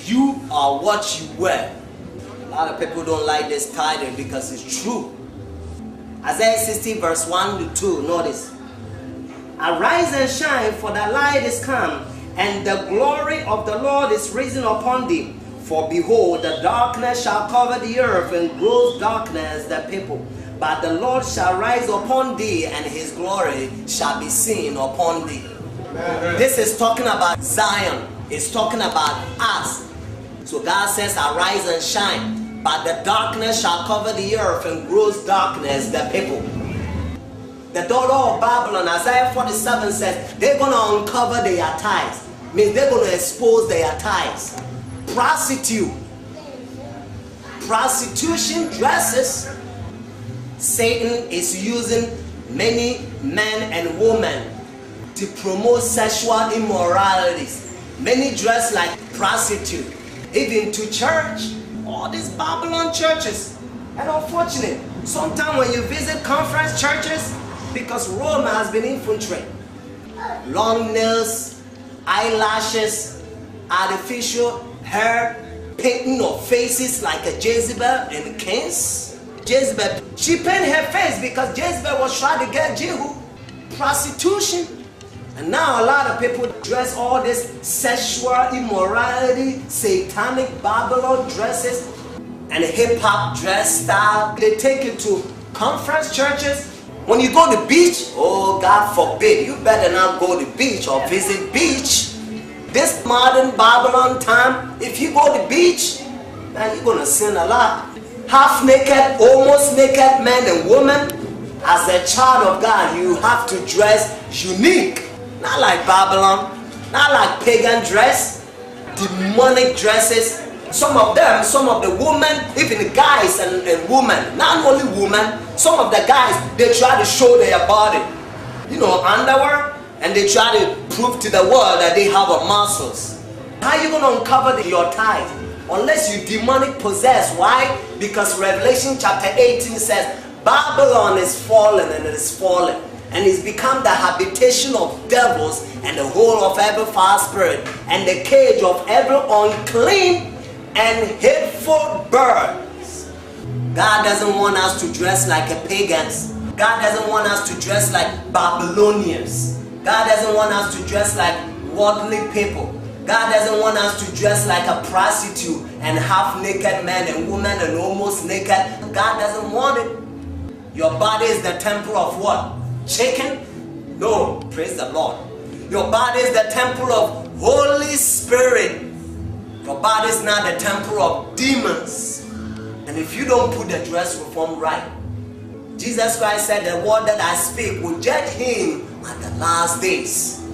You are what you wear. A lot of people don't like this title because it's true. Isaiah 60 verse 1 to 2, notice. Arise and shine, for the light is come, and the glory of the Lord is risen upon thee. For behold, the darkness shall cover the earth, and gross darkness the people. But the Lord shall rise upon thee, and his glory shall be seen upon thee. Amen. This is talking about Zion. It's talking about us. So God says, arise and shine, but the darkness shall cover the earth, and gross darkness the people. The daughter of Babylon, Isaiah 47 says, they're going to uncover their ties. Means they're going to expose their ties. Prostitution dresses. Satan is using many men and women to promote sexual immoralities. Many dress like prostitute. Even to church, all these Babylon churches. And unfortunately, sometimes when you visit conference churches, because Rome has been infiltrated, long nails, eyelashes, artificial hair, painting of faces like a Jezebel and kings. Jezebel, she painted her face because Jezebel was trying to get Jehu. Prostitution. And now a lot of people dress all this sexual immorality, satanic Babylon dresses, and hip-hop dress style. They take it to conference churches. When you go to the beach, oh God forbid, you better not go to the beach or visit beach. This modern Babylon time, if you go to the beach, man, you're going to sin a lot. Half naked, almost naked men and women. As a child of God, you have to dress unique. Not like Babylon, not like pagan dress, demonic dresses. Some of them, some of the women, even the guys and women, not only women, some of the guys, they try to show their body. You know, underwear, and they try to prove to the world that they have a muscles. How are you going to uncover your tithe? Unless you demonic possess. Why? Because Revelation chapter 18 says, Babylon is fallen and it is fallen. And it's become the habitation of devils and the hole of every foul spirit and the cage of every unclean and hateful birds. God doesn't want us to dress like a pagans. God doesn't want us to dress like Babylonians. God doesn't want us to dress like worldly people. God doesn't want us to dress like a prostitute and half-naked men and women and almost naked. God doesn't want it. Your body is the temple of what? Chicken? No, praise the Lord. Your body is the temple of Holy Spirit. Your body is not the temple of demons. And if you don't put the dress reform right, Jesus Christ said, the word that I speak will judge him at the last days.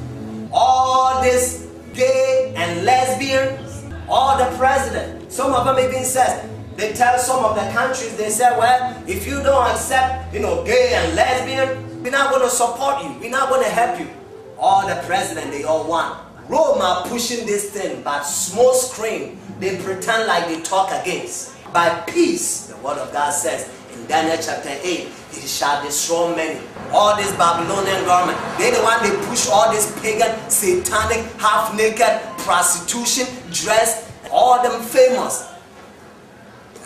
All this gay and lesbians, all the president, some of them even says, they tell some of the countries, they say, well, if you don't accept, gay and lesbian, we're not going to support you. We're not going to help you. All the president, they all want. Rome are pushing this thing, but small screen, they pretend like they talk against. By peace, the word of God says in Daniel chapter 8, it shall destroy many. All this Babylonian government, they're the one they push all this pagan, satanic, half-naked, prostitution, dress, all them famous.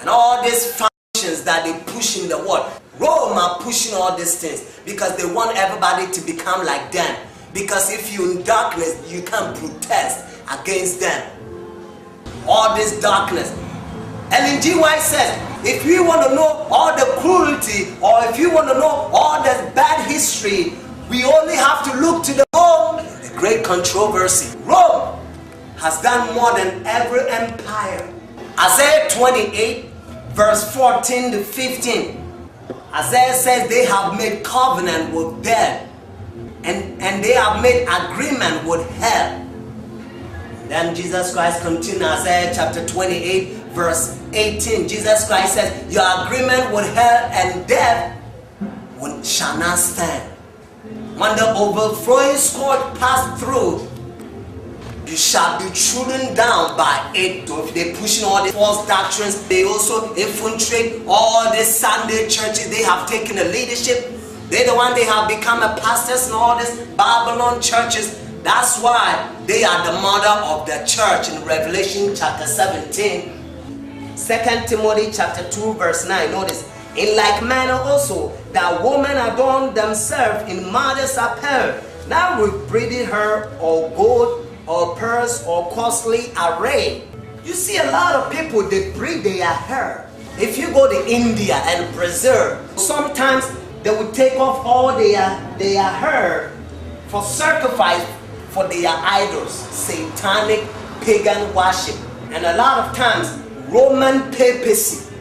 And all these functions that they push in the world. Rome are pushing all these things because they want everybody to become like them. Because if you're in darkness, you can protest against them. All this darkness. Ellen G. White says, if you want to know all the cruelty, or if you want to know all the bad history, we only have to look to the Rome. The great controversy. Rome has done more than every empire. Isaiah 28 verse 14 to 15. Isaiah says they have made covenant with death. And they have made agreement with hell. Then Jesus Christ continues, Isaiah chapter 28 verse 18. Jesus Christ says, your agreement with hell and death shall not stand. When the overflowing scourge pass through, you shall be trodden down by it. They're pushing all the false doctrines. They also infiltrate all the Sunday churches. They have taken the leadership. They're the one they have become a pastors and all these Babylon churches. That's why they are the mother of the church in Revelation chapter 17. 2 Timothy chapter 2 verse 9. Notice, in like manner also, that women adorn themselves in modest apparel, not with braided hair or gold or pearls or costly array. You see a lot of people, they braid their hair. If you go to India and Brazil, sometimes they will take off all their hair for sacrifice for their idols, satanic pagan worship. And a lot of times Roman papacy,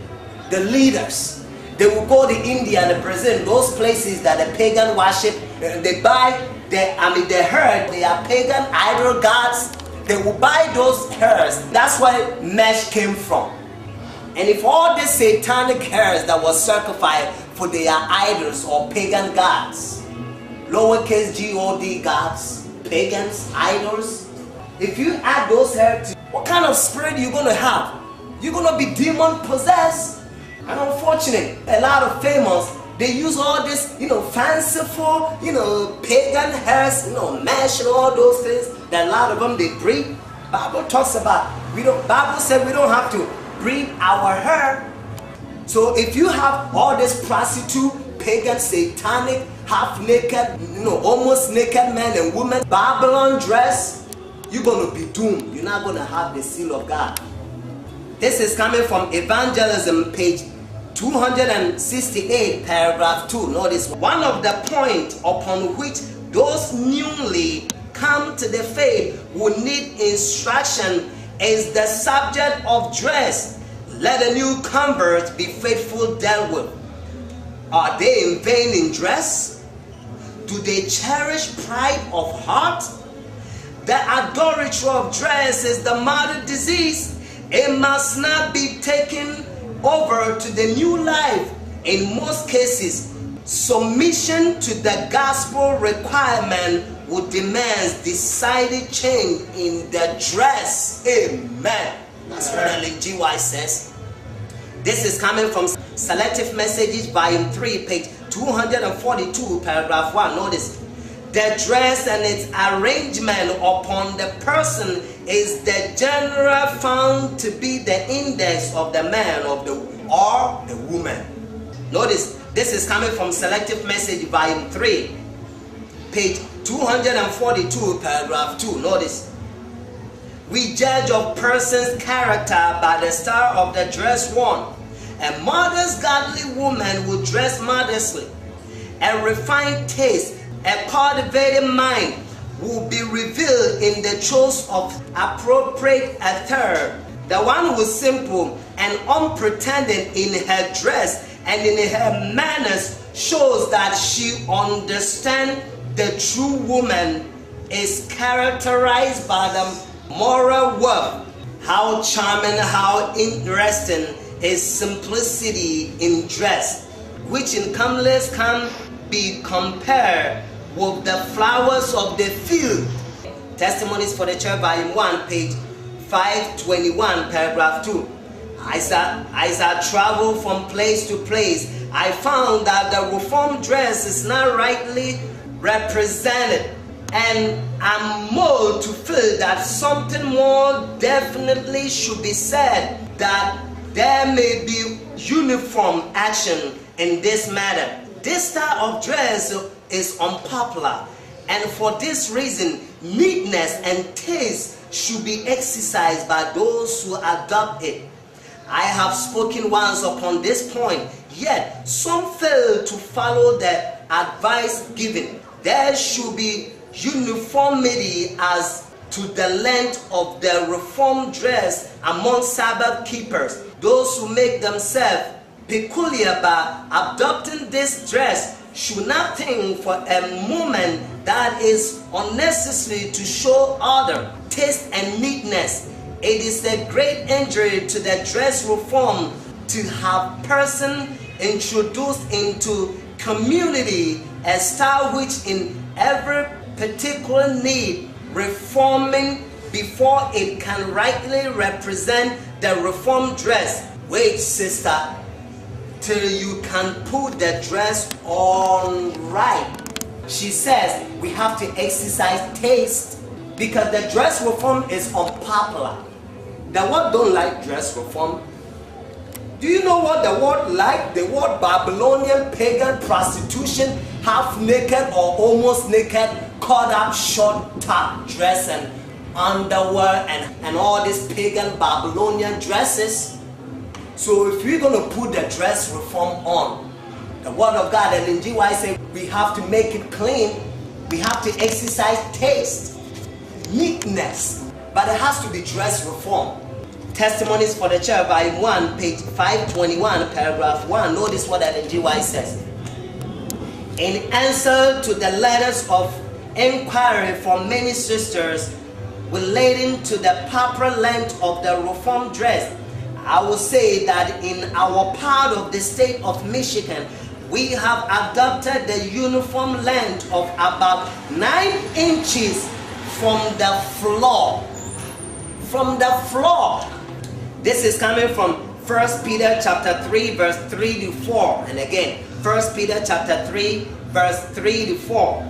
the leaders, they will go to India and Brazil, those places that the pagan worship, they buy their hair, they are pagan idol gods, they will buy those hairs. That's where mesh came from. And if all these satanic hairs that was sacrificed for their idols or pagan gods, lowercase God gods, pagans, idols, if you add those hairs, what kind of spirit are you going to have? You're going to be demon possessed. And unfortunately, a lot of famous, they use all this, fanciful, pagan hairs, mesh and all those things that a lot of them they breed. Bible talks about, Bible said we don't have to breed our hair. So if you have all this prostitute, pagan, satanic, half naked, almost naked men and women, Babylon dress, you're going to be doomed. You're not going to have the seal of God. This is coming from Evangelism, page 268, paragraph 2. Notice, one of the points upon which those newly come to the faith will need instruction is the subject of dress. Let a new convert be faithful dealt with. Are they in vain in dress? Do they cherish pride of heart? The idolatry of dress is the modern disease. It must not be taken over to the new life. In most cases, submission to the gospel requirement would demand decided change in the dress. Amen. That's what Ellen G. White says. This is coming from Selective Messages, volume 3, page 242, paragraph 1. Notice, the dress and its arrangement upon the person is the general found to be the index of the man or the woman. Notice, this is coming from Selective Message, volume 3, page 242, paragraph 2. Notice, we judge a person's character by the style of the dress worn. A modest, godly woman will dress modestly. A refined taste, a cultivated mind will be revealed in the choice of appropriate attire. The one who is simple and unpretending in her dress and in her manners shows that she understands the true woman is characterized by the moral worth. How charming, how interesting is simplicity in dress, which in comeliness can be compared with the flowers of the field. Testimonies for the Church, volume 1, page 521, paragraph 2. As I travel from place to place, I found that the Reformed dress is not rightly represented, and I'm more to feel that something more definitely should be said, that there may be uniform action in this matter. This style of dress is unpopular, and for this reason, neatness and taste should be exercised by those who adopt it. I have spoken once upon this point, yet some fail to follow the advice given. There should be uniformity as to the length of the reformed dress among Sabbath keepers. Those who make themselves peculiar by adopting this dress should not think for a moment that is unnecessary to show order, taste, and neatness. It is a great injury to the dress reform to have person introduced into community a style which in every particular need reforming before it can rightly represent the reformed dress. Wait, sister, till you can put the dress on right. she says we have to exercise taste, because the dress reform is unpopular. The world don't like dress reform. Do you know what the world like? The word Babylonian pagan prostitution, half naked or almost naked, cut up short top dress and underwear and all these pagan Babylonian dresses. So if we're going to put the dress reform on, the word of God, and in GY say we have to make it clean. We have to exercise taste, meekness, but it has to be dress reform. Testimonies for the Church, volume 1, page 521, paragraph 1. Notice what that NGY says. In answer to the letters of inquiry from many sisters relating to the proper length of the reform dress, I will say that in our part of the state of Michigan, we have adopted the uniform length of about 9 inches from the floor. From the floor. This is coming from 1 Peter chapter 3 verse 3 to 4. And again, 1 Peter chapter 3 verse 3 to 4.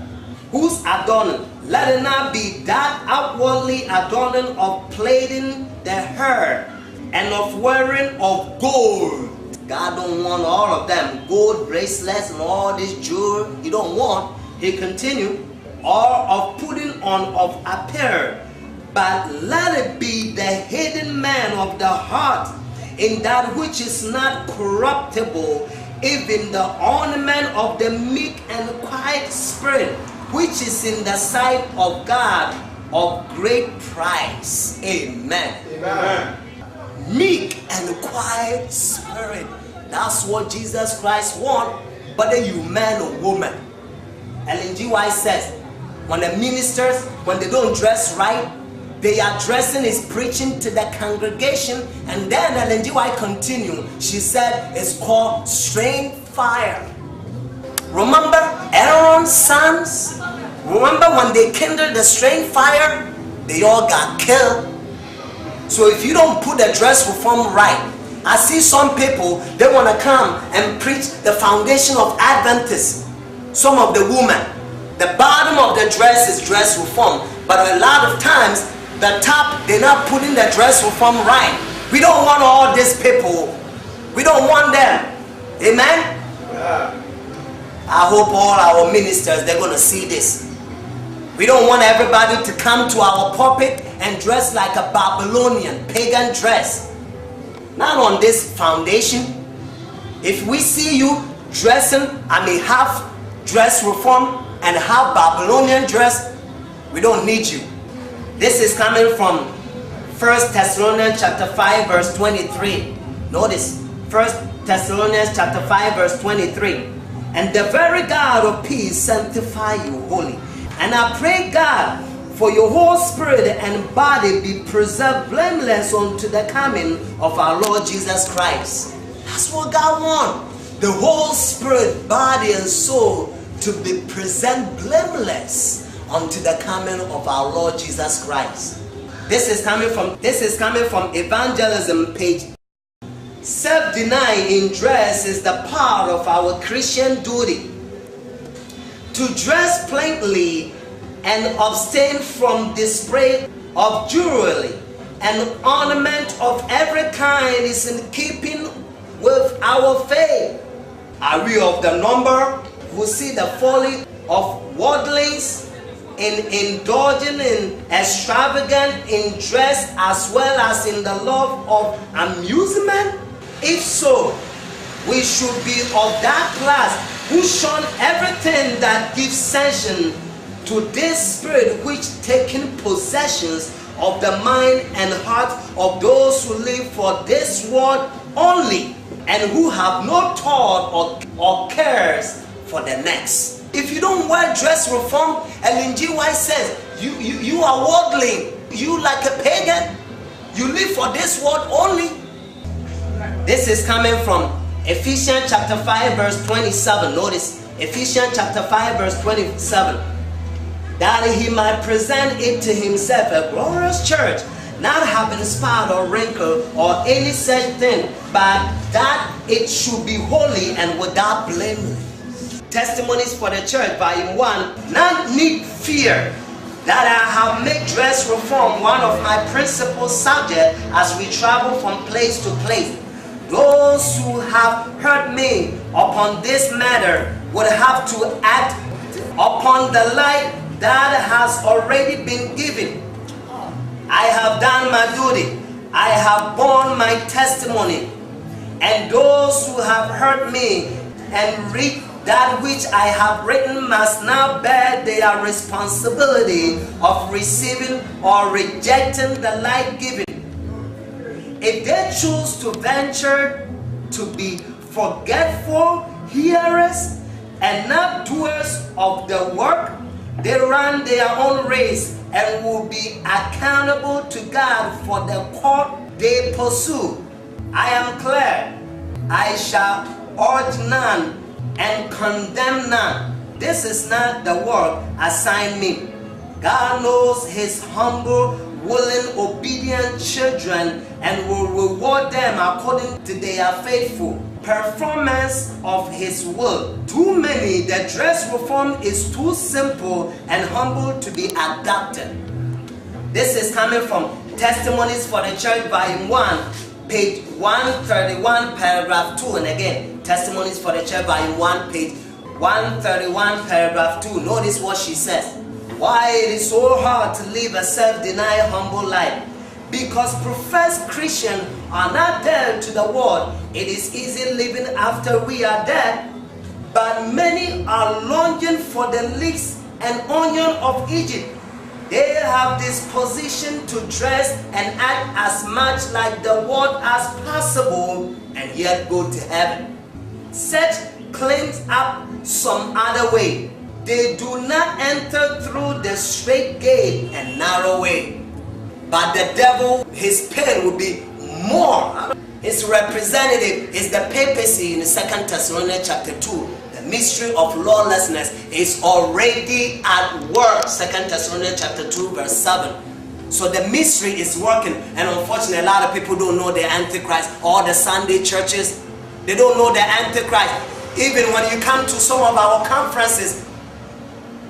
Whose adorning? Let it not be that outwardly adorning of plaiting the hair and of wearing of gold. God don't want all of them. Gold bracelets and all this jewelry. He don't want. He continued. Or of putting on of apparel. But let it be the hidden man of the heart, in that which is not corruptible, even the ornament of the meek and quiet spirit, which is in the sight of God of great price. Amen. Amen. Meek and quiet spirit. That's what Jesus Christ wants, whether you man or woman. Ellen G. White says, when the ministers, when they don't dress right, they are dressing is preaching to the congregation. And then Ellen G. White continued. She said it's called strange fire. Remember Aaron's sons? Remember when they kindled the strange fire? They all got killed. So if you don't put the dress reform right, I see some people, they want to come and preach the foundation of Adventists. Some of the women, the bottom of the dress is dress reform. But a lot of times, the top, they're not putting the dress reform right. We don't want all these people. We don't want them. Amen? Yeah. I hope all our ministers, they're going to see this. We don't want everybody to come to our pulpit and dress like a Babylonian pagan dress. Not on this foundation. If we see you dressing, half dress reform and half Babylonian dress, we don't need you. This is coming from 1 Thessalonians chapter 5 verse 23. Notice 1 Thessalonians chapter 5 verse 23. And the very God of peace sanctify you wholly. And I pray God for your whole spirit and body be preserved blameless unto the coming of our Lord Jesus Christ. That's what God wants. The whole spirit, body and soul to be preserved blameless unto the coming of our Lord Jesus Christ. This is coming from Evangelism page. Self-denying in dress is the part of our Christian duty. To dress plainly and abstain from display of jewelry and ornament of every kind is in keeping with our faith. Are we of the number who see the folly of worldlings in indulging in extravagant in dress as well as in the love of amusement? If so, we should be of that class who shun everything that gives sanction to this spirit which taking possessions of the mind and heart of those who live for this world only and who have no thought or cares for the next. If you don't wear dress reform, Ellen G. White says, you are worldling. You like a pagan. You live for this world only. This is coming from Ephesians chapter 5 verse 27. Notice, Ephesians chapter 5 verse 27. That he might present it to himself a glorious church, not having spot or wrinkle or any such thing, but that it should be holy and without blame. Testimonies for the Church, Volume 1. None need fear that I have made dress reform one of my principal subjects as we travel from place to place. Those who have heard me upon this matter would have to act upon the light that has already been given. I have done my duty. I have borne my testimony. And those who have heard me and read that which I have written must now bear their responsibility of receiving or rejecting the light given. If they choose to venture to be forgetful hearers and not doers of the work, they run their own race and will be accountable to God for the course they pursue. I am clear. I shall urge none and condemn none. This is not the work assigned me. God knows his humble, willing, obedient children and will reward them according to their faithful performance of his will. Too many, the dress reform is too simple and humble to be adopted. This is coming from Testimonies for the Church, Volume 1, page 131, paragraph 2. And again, Testimonies for the Church, Volume 1, page 131, paragraph 2. Notice what she says. Why it is so hard to live a self-denied, humble life? Because professed Christians are not dead to the world. It is easy living after we are dead. But many are longing for the leeks and onion of Egypt. They have disposition to dress and act as much like the world as possible and yet go to heaven. Such claims up some other way. They do not enter through the straight gate and narrow way. But the devil, his pain will be more. His representative is the papacy in 2 Thessalonians chapter 2. The mystery of lawlessness is already at work. 2 Thessalonians chapter 2 verse 7. So the mystery is working, and unfortunately a lot of people don't know the Antichrist. All the Sunday churches, they don't know the Antichrist. Even when you come to some of our conferences,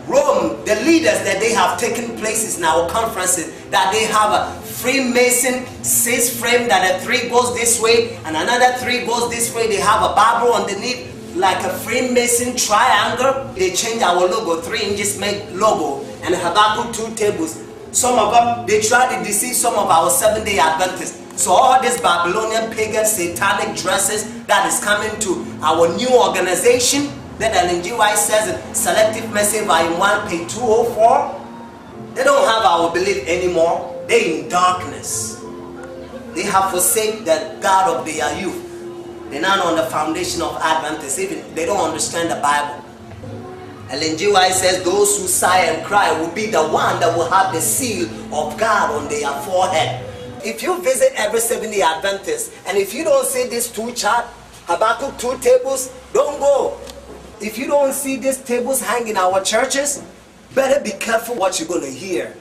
Rome, the leaders that they have taken places in our conferences, that they have a Freemason 6 frame that a 3 goes this way and another 3 goes this way. They have a Bible underneath like a Freemason triangle. They change our logo, 3 inches make logo, and Habakkuk 2 tables. Some of them, they try to deceive some of our Seventh-day Adventists. So all this Babylonian pagan satanic dresses that is coming to our new organization that Ellen G. White says in Selective Message Volume 1, page 204, they don't have our belief anymore. They're in darkness. They have forsaken the God of their youth. They're not on the foundation of Adventists. Even they don't understand the Bible. Ellen G. White says those who sigh and cry will be the one that will have the seal of God on their forehead. If you visit every Seventh-day Adventist and if you don't see these 2 charts, Habakkuk 2 tables, don't go. If you don't see these tables hang in our churches, better be careful what you're going to hear,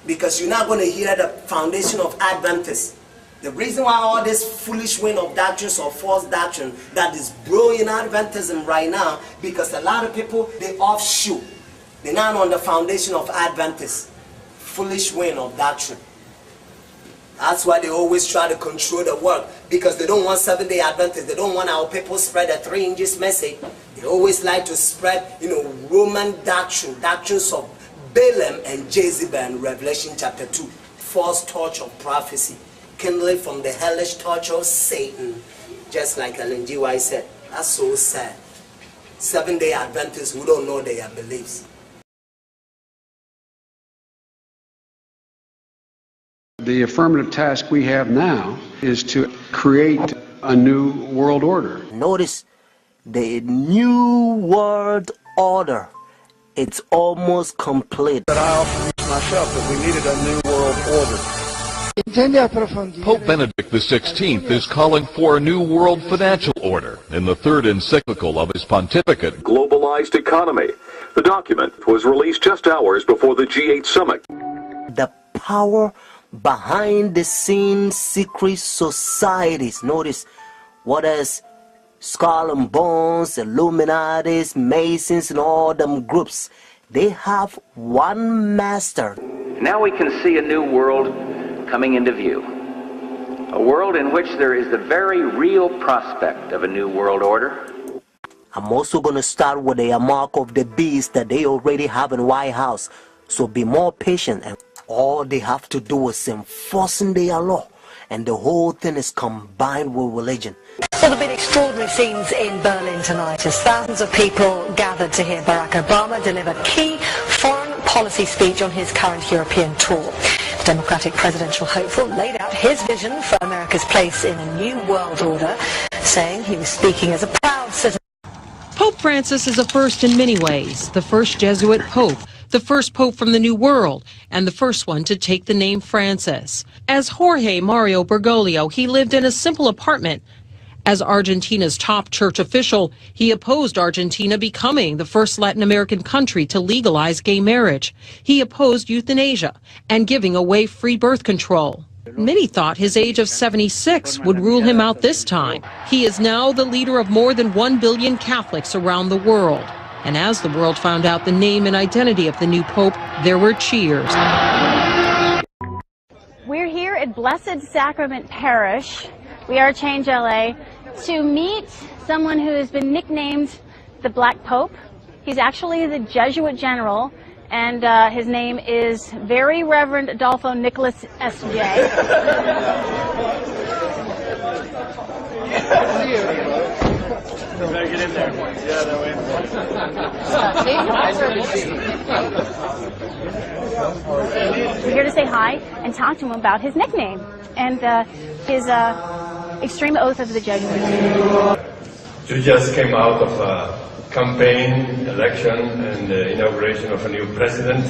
because you're not going to hear the foundation of Adventists. The reason why all this foolish wind of doctrines or false doctrine that is brewing in Adventism right now, because a lot of people, they offshoot. They're not on the foundation of Adventists. Foolish wind of doctrine. That's why they always try to control the work, because they don't want Seventh-day Adventists. They don't want our people spread a 3 inches message. They always like to spread, Roman doctrine, doctrines of Balaam and Jezebel in Revelation chapter 2. False torch of prophecy, kindling from the hellish torch of Satan, just like Ellen G. White said. That's so sad. Seventh-day Adventists who don't know their beliefs. The affirmative task we have now is to create a new world order. Notice the new world order. It's almost complete. But I often used myself that we needed a new world order. Pope Benedict XVI is calling for a new world financial order in the 3rd encyclical of his pontificate, Globalized Economy. The document was released just hours before the G8 summit. The power behind the scenes secret societies. Notice what has Skull and Bones, Illuminatis, Masons, and all them groups, they have one master. Now we can see a new world coming into view. A world in which there is the very real prospect of a new world order. I'm also going to start with the mark of the beast that they already have in White House. So be more patient, and all they have to do is enforcing their law. And the whole thing is combined with religion. Well, there have been extraordinary scenes in Berlin tonight as thousands of people gathered to hear Barack Obama deliver key foreign policy speech on his current European tour. The Democratic presidential hopeful laid out his vision for America's place in a new world order, saying he was speaking as a proud citizen. Pope Francis is a first in many ways, the first Jesuit pope, the first pope from the New World, and the first one to take the name Francis. As Jorge Mario Bergoglio, he lived in a simple apartment. As Argentina's top church official, he opposed Argentina becoming the first Latin American country to legalize gay marriage. He opposed euthanasia and giving away free birth control. Many thought his age of 76 would rule him out this time. He is now the leader of more than 1 billion Catholics around the world. And as the world found out the name and identity of the new pope, there were cheers. We're here at Blessed Sacrament Parish, we are Change LA, to meet someone who has been nicknamed the Black Pope. He's actually the Jesuit general, and his name is Very Reverend Adolfo Nicholas S.J. Get in there. Yeah, that way. We're here to say hi and talk to him about his nickname and his extreme oath of the Jesuits. You just came out of a campaign, election, and the inauguration of a new president.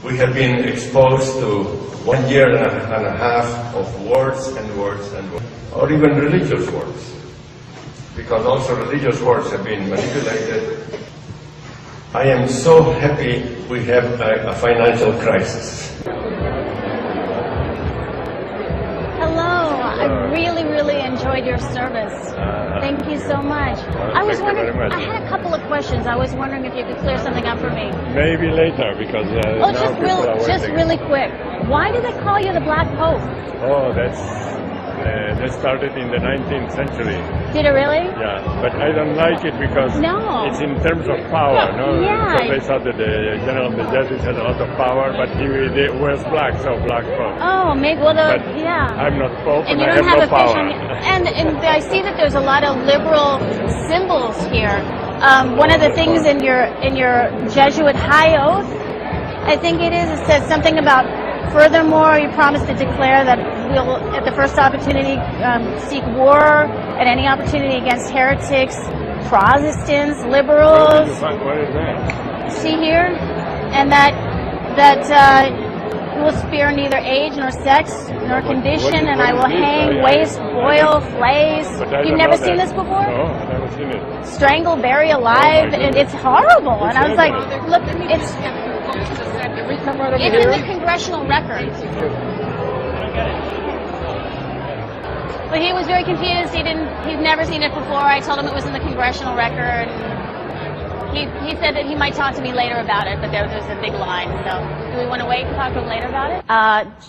We have been exposed to 1 year and a half of words and words and words, or even religious words, because also religious words have been manipulated. I am so happy we have a financial crisis. Hello, I really enjoyed your service. Thank you so much. I was wondering, I had a couple of questions. I was wondering if you could clear something up for me. Maybe later, because Oh, just really quick. Why do they call you the Black Pope? Oh, that started in the 19th century. Did it really? Yeah, but I don't like it because it's in terms of power, no? Yeah. So they thought that the general of the Jesuits had a lot of power, but he wears black, so Black Pope. Oh, maybe, well, yeah. I'm not Pope, And and you I don't have have no power. and I see that there's a lot of liberal symbols here. One of the things in your Jesuit high oath, I think it says something about, furthermore, you promise to declare that we'll, at the first opportunity, seek war at any opportunity against heretics, Protestants, liberals. What is that? See here? And that will spare neither age nor sex nor condition, and I will hang, waste, boil, flays. You've never seen this before? No, I've never seen it. Strangle, bury alive, and it's horrible. And I was like, look, it's in the congressional record. But he was very confused. He'd never seen it before. I told him it was in the congressional record. He said that he might talk to me later about it, but there was a big line. So, do we want to wait and talk to him later about it?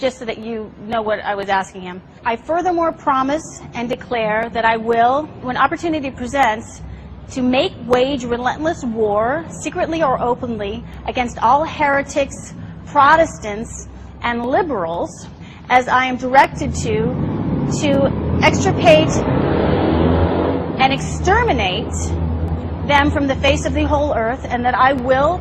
Just so that you know what I was asking him. I furthermore promise and declare that I will, when opportunity presents, to wage relentless war, secretly or openly, against all heretics, Protestants, and liberals, as I am directed to extirpate and exterminate them from the face of the whole earth, and that I will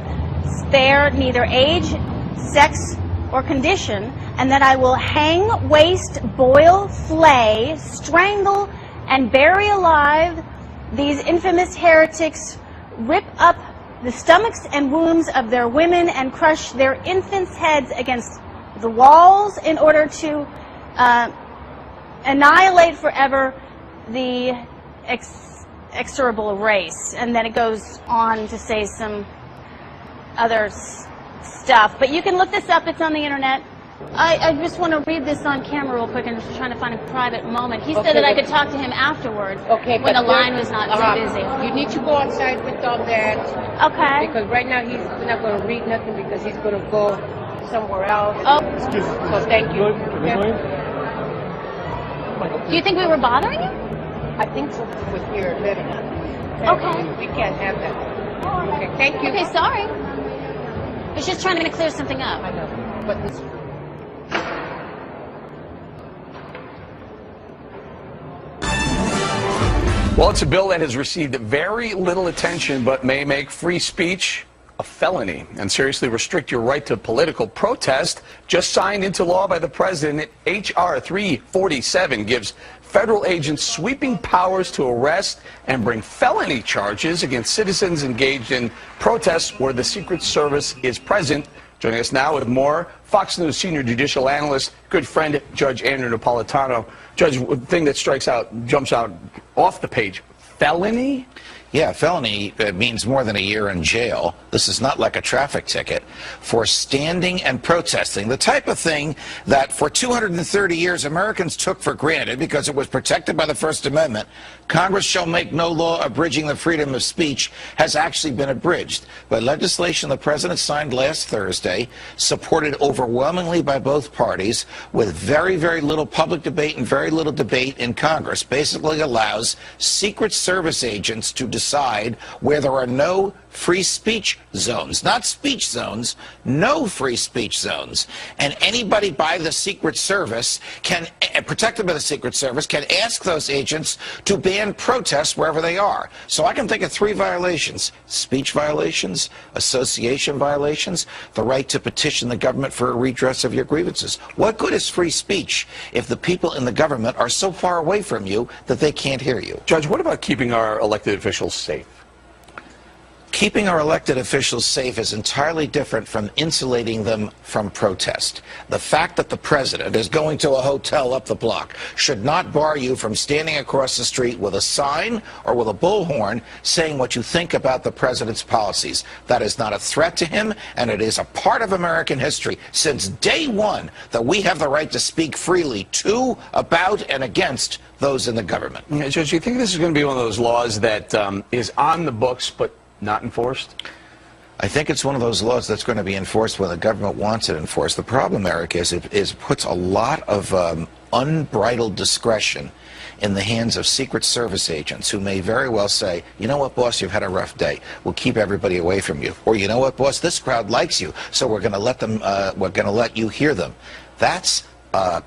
spare neither age, sex, or condition, and that I will hang, waste, boil, flay, strangle, and bury alive these infamous heretics, rip up the stomachs and wombs of their women, and crush their infants' heads against the walls in order to annihilate forever the execrable race. And then it goes on to say some other stuff. But you can look this up. It's on the internet. I just want to read this on camera real quick. I'm just trying to find a private moment. He said that I could talk to him afterwards. Okay, when the line was not too busy. You need to go outside with all that. Okay. Because right now he's not going to read nothing because he's going to go somewhere else. Oh. Excuse me. So thank you. Do you think we were bothering you? I think so with your letter. Okay. We can't have that. Okay, thank you. Okay, sorry. I was just trying to clear something up. I know, but this. Well, it's a bill that has received very little attention but may make free speech a felony and seriously restrict your right to political protest. Just signed into law by the president, H.R. 347 gives federal agents sweeping powers to arrest and bring felony charges against citizens engaged in protests where the Secret Service is present. Joining us now with more, Fox News senior judicial analyst, good friend, Judge Andrew Napolitano. Judge, the thing that jumps out off the page, felony? Yeah, felony means more than a year in jail. This is not like a traffic ticket. For standing and protesting, the type of thing that for 230 years Americans took for granted because it was protected by the First Amendment, Congress shall make no law abridging the freedom of speech, has actually been abridged by legislation the president signed last Thursday, supported overwhelmingly by both parties, with very, very little public debate and very little debate in Congress. Basically allows Secret Service agents to decide where there are no free speech zones, not speech zones, no free speech zones. And anybody by the Secret Service can, protected by the Secret Service, can ask those agents to ban protests wherever they are. So I can think of 3 violations: speech violations, association violations, the right to petition the government for a redress of your grievances. What good is free speech if the people in the government are so far away from you that they can't hear you? Judge, what about keeping our elected officials safe? Keeping our elected officials safe is entirely different from insulating them from protest. The fact that the president is going to a hotel up the block should not bar you from standing across the street with a sign or with a bullhorn saying what you think about the president's policies. That is not a threat to him, and it is a part of American history since day one that we have the right to speak freely to, about, and against those in the government. Yeah, Judge, do you think this is going to be one of those laws that is on the books but not enforced? I think it's one of those laws that's going to be enforced when the government wants it enforced. The problem, Eric, is it puts a lot of unbridled discretion in the hands of Secret Service agents who may very well say, you know what, boss, you've had a rough day. We'll keep everybody away from you. Or, you know what, boss, this crowd likes you, so we're going to let them, we're going to let you hear them. That's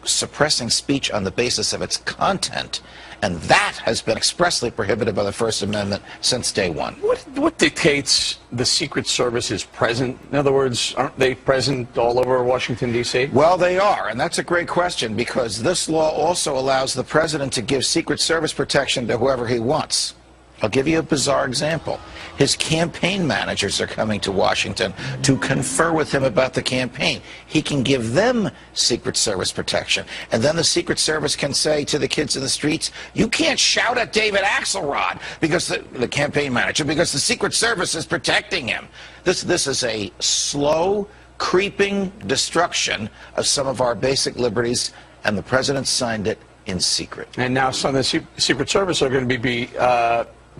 suppressing speech on the basis of its content. And that has been expressly prohibited by the First Amendment since day one. What dictates the Secret Service is present? In other words, aren't they present all over Washington, D.C.? Well, they are, and that's a great question, because this law also allows the president to give Secret Service protection to whoever he wants. I'll give you a bizarre example. His campaign managers are coming to Washington to confer with him about the campaign. He can give them Secret Service protection. And then the Secret Service can say to the kids in the streets, you can't shout at David Axelrod, because the campaign manager, because the Secret Service is protecting him. This is a slow, creeping destruction of some of our basic liberties, and the president signed it in secret. And now some of the Secret Service are going to be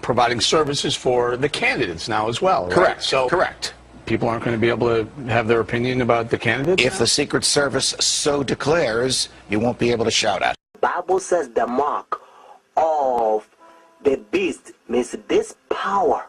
providing services for the candidates now as well, right? Correct. So correct. People aren't going to be able to have their opinion about the candidates? If the Secret Service so declares, you won't be able to shout at. The Bible says the mark of the beast means this power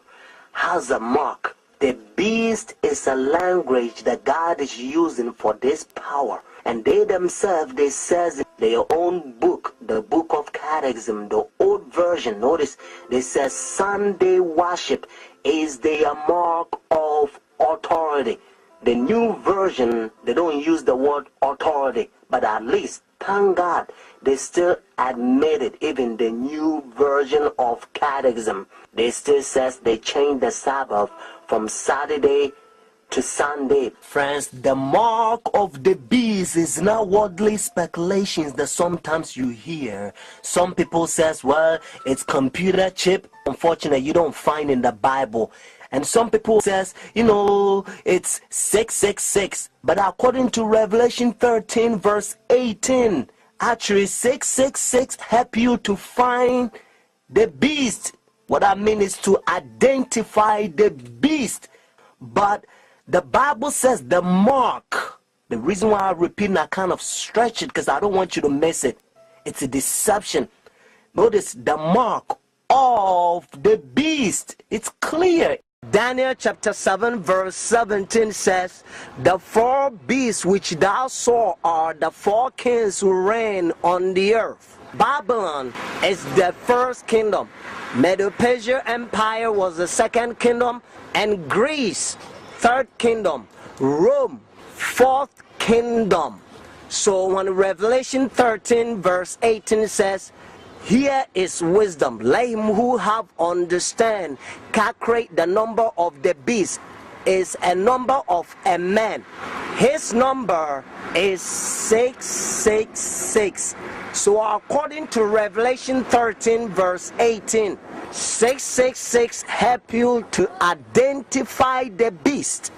has a mark. The beast is a language that God is using for this power. And they themselves, they says in their own book, the book of Catechism, the old version, notice, they says Sunday worship is their mark of authority. The new version, they don't use the word authority, but at least, thank God, they still admit it. Even the new version of Catechism, they still says they changed the Sabbath from Saturday to Sunday. Friends, the mark of the beast is not worldly speculations that sometimes you hear. Some people says, well, it's computer chip. Unfortunately, you don't find in the Bible. And some people says, it's 666. But according to Revelation 13 verse 18, actually 666 help you to find the beast. What I mean is to identify the beast. But the Bible says the mark. The reason why I repeat and I kind of stretch it because I don't want you to miss it. It's a deception. Notice the mark of the beast. It's clear. Daniel chapter 7 verse 17 says, the four beasts which thou saw are the four kings who reign on the earth. Babylon is the first kingdom. Medo-Persia Empire was the second kingdom, and Greece, third kingdom. Rome, fourth kingdom. So when Revelation 13 verse 18 says, here is wisdom, let him who have understand calculate the number of the beast, is a number of a man. His number is 666. So according to Revelation 13 verse 18, 666 help you to identify the beast.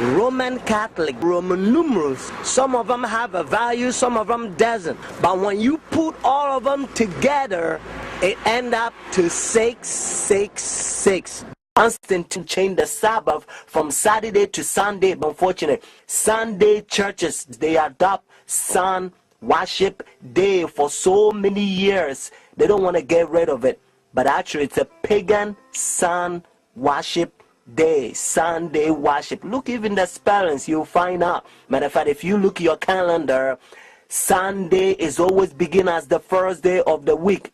Roman Catholic, Roman numerals, some of them have a value, some of them doesn't. But when you put all of them together, it ends up to 666. Constantine changed the Sabbath from Saturday to Sunday. But unfortunately, Sunday churches, they adopt sun worship day for so many years. They don't want to get rid of it. But actually, it's a pagan sun worship day, Sunday worship. Look even the spellings, you'll find out. Matter of fact, if you look at your calendar, Sunday is always begin as the first day of the week.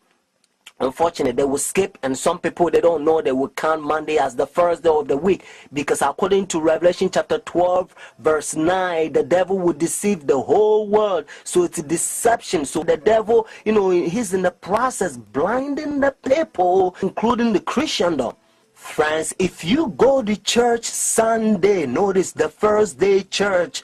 Unfortunately, they will skip, and some people, they don't know, they will count Monday as the first day of the week, because according to Revelation chapter 12 verse 9, the devil will deceive the whole world. So it's a deception. So the devil, he's in the process blinding the people, including the Christendom. Friends, if you go to church Sunday, notice the first day church,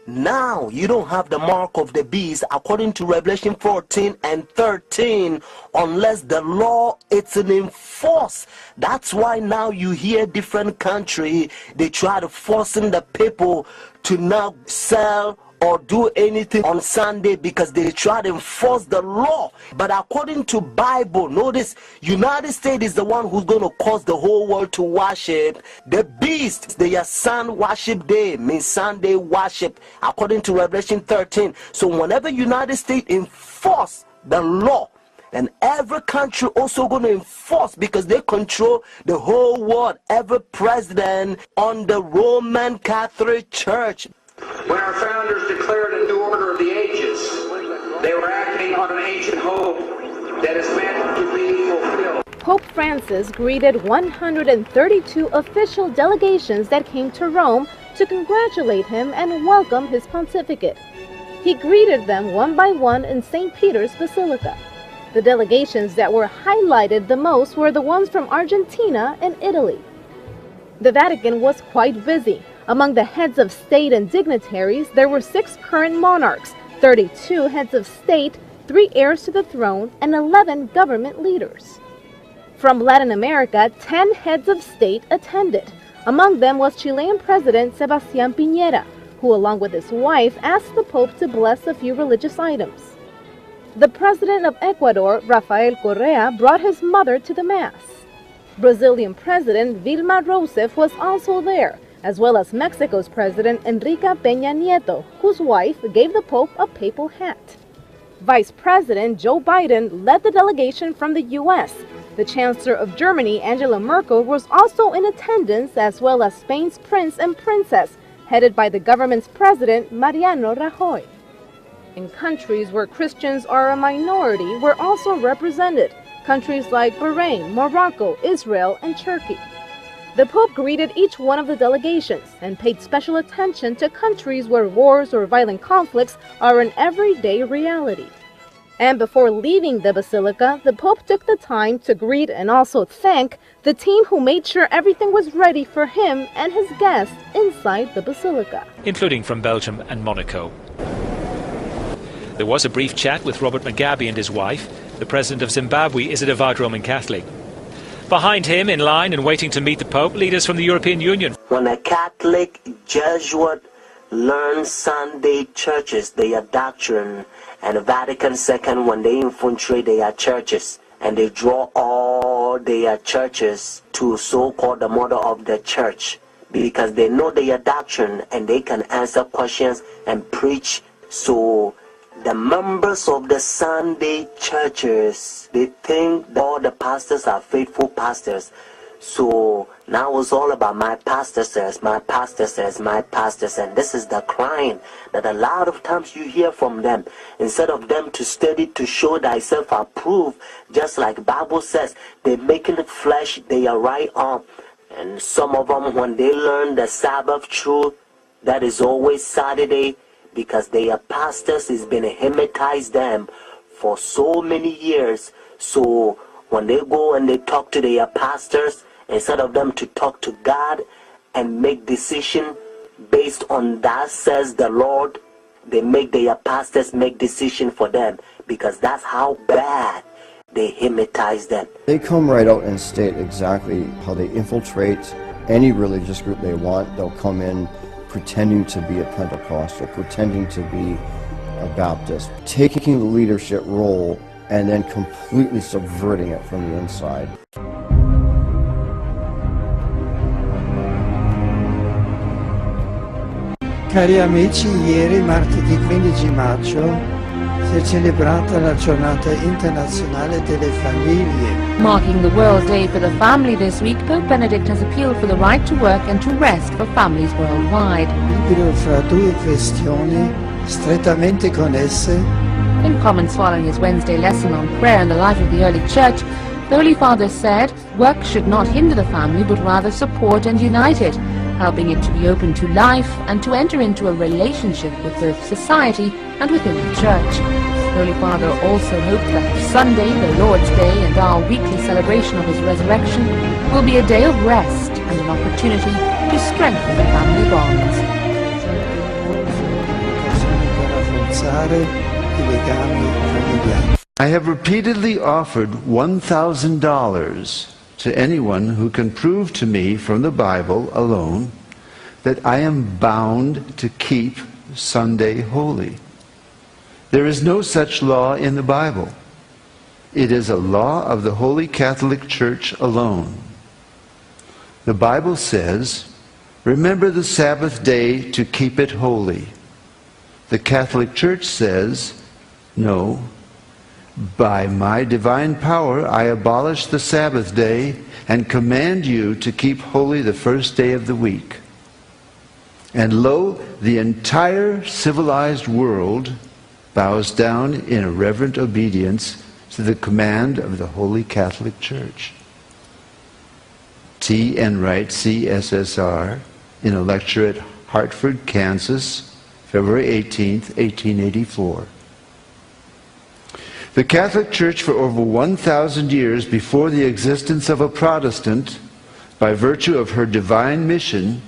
now you don't have the mark of the beast according to Revelation 14 and 13, unless the law is enforced. That's why now you hear different country, they try to forcing the people to not sell or do anything on Sunday because they try to enforce the law. But according to Bible, notice United States is the one who's going to cause the whole world to worship the beast. Their sun worship day means Sunday worship according to Revelation 13. So whenever United States enforce the law, and every country also going to enforce, because they control the whole world, every president on the Roman Catholic Church. When our founders declared a new order of the ages, they were acting on an ancient hope that is meant to be fulfilled. Pope Francis greeted 132 official delegations that came to Rome to congratulate him and welcome his pontificate. He greeted them one by one in St. Peter's Basilica. The delegations that were highlighted the most were the ones from Argentina and Italy. The Vatican was quite busy. Among the heads of state and dignitaries, there were 6 current monarchs, 32 heads of state, 3 heirs to the throne, and 11 government leaders. From Latin America, 10 heads of state attended. Among them was Chilean President Sebastián Piñera, who along with his wife asked the Pope to bless a few religious items. The President of Ecuador, Rafael Correa, brought his mother to the Mass. Brazilian President Dilma Rousseff was also there, as well as Mexico's President Enrique Peña Nieto, whose wife gave the Pope a papal hat. Vice President Joe Biden led the delegation from the U.S. The Chancellor of Germany, Angela Merkel, was also in attendance, as well as Spain's Prince and Princess, headed by the government's President, Mariano Rajoy. In countries where Christians are a minority were also represented, countries like Bahrain, Morocco, Israel, and Turkey. The Pope greeted each one of the delegations and paid special attention to countries where wars or violent conflicts are an everyday reality. And before leaving the basilica, the Pope took the time to greet and also thank the team who made sure everything was ready for him and his guests inside the basilica, including from Belgium and Monaco. There was a brief chat with Robert Mugabe and his wife. The president of Zimbabwe is a devout Roman Catholic. Behind him, in line and waiting to meet the Pope, leaders from the European Union. When a Catholic Jesuit learns Sunday churches, their doctrine, and Vatican II, when they infiltrate their churches, and they draw all their churches to so-called the mother of the church, because they know their doctrine and they can answer questions and preach. So the members of the Sunday churches, they think that all the pastors are faithful pastors. So now it's all about my pastor says, my pastor says, my pastor says. And this is the crying that a lot of times you hear from them. Instead of them to study to show thyself approved, just like Bible says, they're making the flesh their right arm. And some of them, when they learn the Sabbath truth, that is always Saturday, because their pastors has been hypnotized them for so many years. So when they go and they talk to their pastors, instead of them to talk to God and make decision based on that says the Lord, they make their pastors make decision for them, because that's how bad they hypnotize them. They come right out and state exactly how they infiltrate any religious group they want. They'll come in pretending to be a Pentecostal, pretending to be a Baptist, taking the leadership role and then completely subverting it from the inside. Cari amici, ieri, martedì 15 maggio, si è celebrata la Giornata Internazionale delle Famiglie. Marking the World Day for the Family this week, Pope Benedict has appealed for the right to work and to rest for families worldwide. Libero fra due questioni strettamente connesse. In comments following his Wednesday lesson on prayer and the life of the early church, the Holy Father said, work should not hinder the family but rather support and unite it, helping it to be open to life and to enter into a relationship with both society and within the Church. The Holy Father also hoped that Sunday, the Lord's Day, and our weekly celebration of His resurrection will be a day of rest and an opportunity to strengthen the family bonds. I have repeatedly offered $1,000 to anyone who can prove to me from the Bible alone that I am bound to keep Sunday holy. There is no such law in the Bible. It is a law of the Holy Catholic Church alone. The Bible says, remember the Sabbath day to keep it holy. The Catholic Church says, no, by my divine power I abolish the Sabbath day and command you to keep holy the first day of the week. And lo, the entire civilized world bows down in a reverent obedience to the command of the Holy Catholic Church. T. Enright, CSSR, in a lecture at Hartford, Kansas, February 18th, 1884. The Catholic Church for over 1,000 years before the existence of a Protestant, by virtue of her divine mission,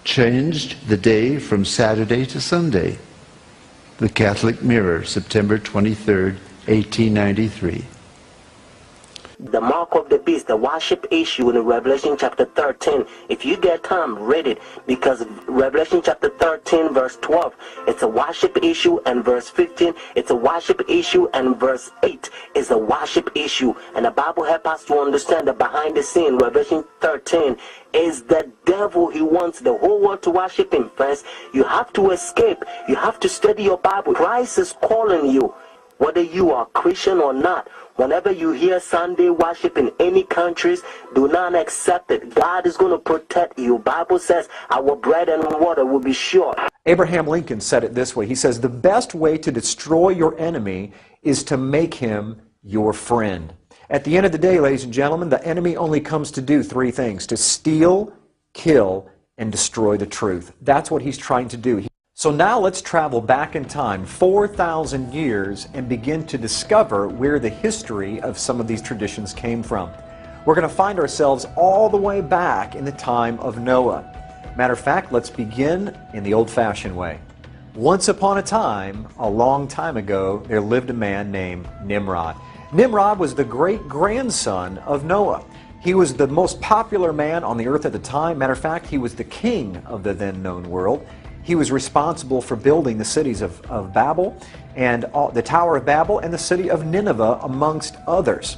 changed the day from Saturday to Sunday. The Catholic Mirror, September 23rd, 1893. The mark of the beast, the worship issue in Revelation chapter 13. If you get time, read it, because Revelation chapter 13 verse 12, it's a worship issue, and verse 15, it's a worship issue, and verse 8 is a worship issue. And the Bible helps us to understand that behind the scene, Revelation 13 is the devil. He wants the whole world to worship him, friends. You have to escape. You have to study your Bible. Christ is calling you, whether you are Christian or not. Whenever you hear Sunday worship in any countries, do not accept it. God is going to protect you. Bible says our bread and water will be sure. Abraham Lincoln said it this way. He says, the best way to destroy your enemy is to make him your friend. At the end of the day, ladies and gentlemen, the enemy only comes to do three things: to steal, kill, and destroy the truth. That's what he's trying to do. So now let's travel back in time 4,000 years and begin to discover where the history of some of these traditions came from. We're going to find ourselves all the way back in the time of Noah. Matter of fact, let's begin in the old-fashioned way. Once upon a time, a long time ago, there lived a man named Nimrod. Nimrod was the great-grandson of Noah. He was the most popular man on the earth at the time. Matter of fact, he was the king of the then-known world. He was responsible for building the cities of Babel and the Tower of Babel and the city of Nineveh, amongst others.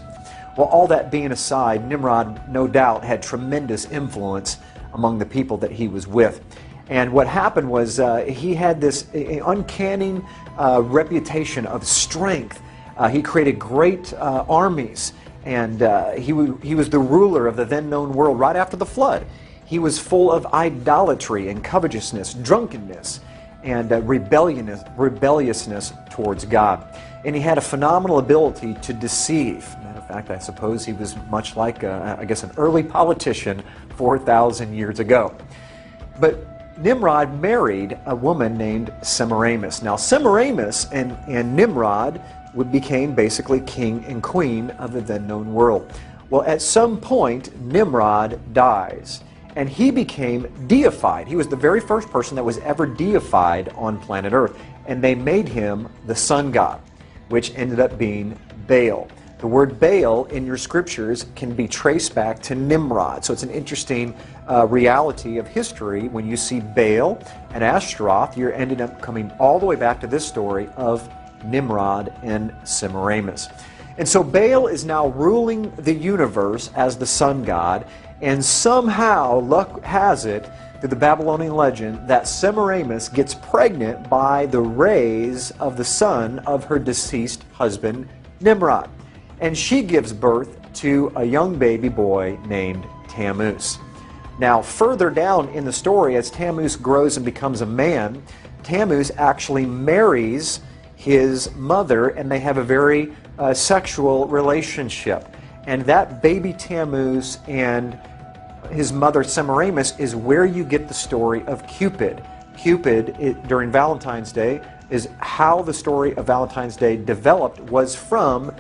Well, all that being aside, Nimrod, no doubt, had tremendous influence among the people that he was with. And what happened was he had this uncanny reputation of strength. He created great armies, and he was the ruler of the then-known world right after the flood. He was full of idolatry and covetousness, drunkenness, and rebelliousness towards God. And he had a phenomenal ability to deceive. Matter of fact, I suppose he was much like, I guess, an early politician 4,000 years ago. But Nimrod married a woman named Semiramis. Now, Semiramis and Nimrod became basically king and queen of the then-known world. Well, at some point, Nimrod dies, and he became deified. He was the very first person that was ever deified on planet Earth, and they made him the sun god, which ended up being Baal. The word Baal in your scriptures can be traced back to Nimrod. So it's an interesting reality of history. When you see Baal and Ashtaroth, you're ended up coming all the way back to this story of Nimrod and Semiramis. And so Baal is now ruling the universe as the sun god, and somehow, luck has it, through the Babylonian legend, that Semiramis gets pregnant by the rays of the sun of her deceased husband, Nimrod. And she gives birth to a young baby boy named Tammuz. Now, further down in the story, as Tammuz grows and becomes a man, Tammuz actually marries his mother, and they have a very sexual relationship. And that baby Tammuz and his mother Semiramis is where you get the story of Cupid. Cupid, during Valentine's Day, is how the story of Valentine's Day developed, was from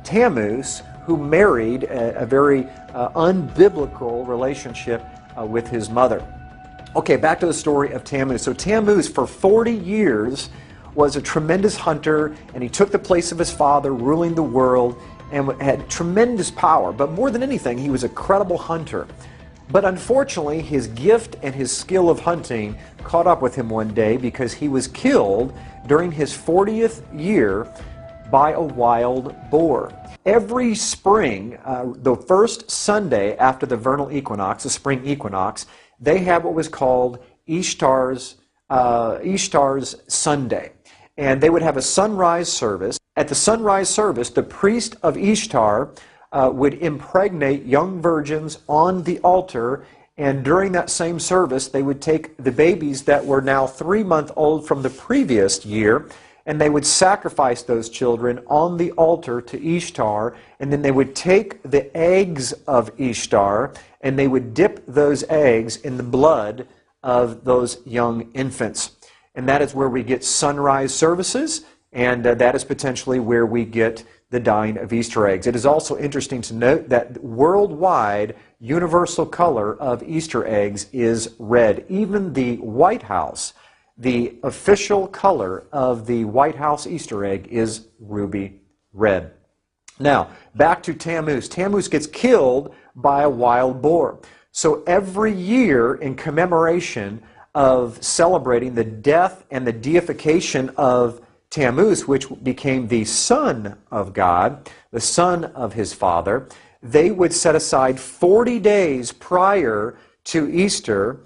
Tammuz, who married a very unbiblical relationship with his mother. Okay, back to the story of Tammuz. So Tammuz, for 40 years, was a tremendous hunter, and he took the place of his father, ruling the world, and had tremendous power. But more than anything, he was a credible hunter. But unfortunately, his gift and his skill of hunting caught up with him one day, because he was killed during his 40th year by a wild boar. Every spring, the first Sunday after the vernal equinox, the spring equinox, they have what was called Ishtar's Sunday. And they would have a sunrise service. At the sunrise service, the priest of Ishtar would impregnate young virgins on the altar, and during that same service, they would take the babies that were now 3-month-old from the previous year, and they would sacrifice those children on the altar to Ishtar, and then they would take the eggs of Ishtar, and they would dip those eggs in the blood of those young infants. And that is where we get sunrise services, and that is potentially where we get the dyeing of Easter eggs. It is also interesting to note that worldwide universal color of Easter eggs is red. Even the White House, the official color of the White House Easter egg is ruby red. Now, back to Tammuz. Tammuz gets killed by a wild boar. So every year, in commemoration of celebrating the death and the deification of Tammuz, which became the son of God, the son of his father, they would set aside 40 days prior to Easter,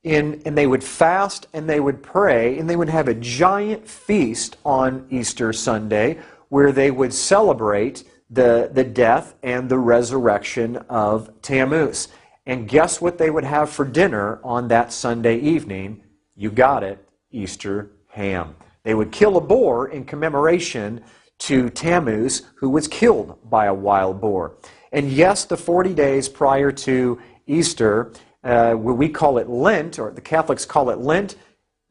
and they would fast and they would pray, and they would have a giant feast on Easter Sunday where they would celebrate the death and the resurrection of Tammuz. And guess what they would have for dinner on that Sunday evening? You got it, Easter ham. They would kill a boar in commemoration to Tammuz, who was killed by a wild boar. And yes, the 40 days prior to Easter, we call it Lent, or the Catholics call it Lent,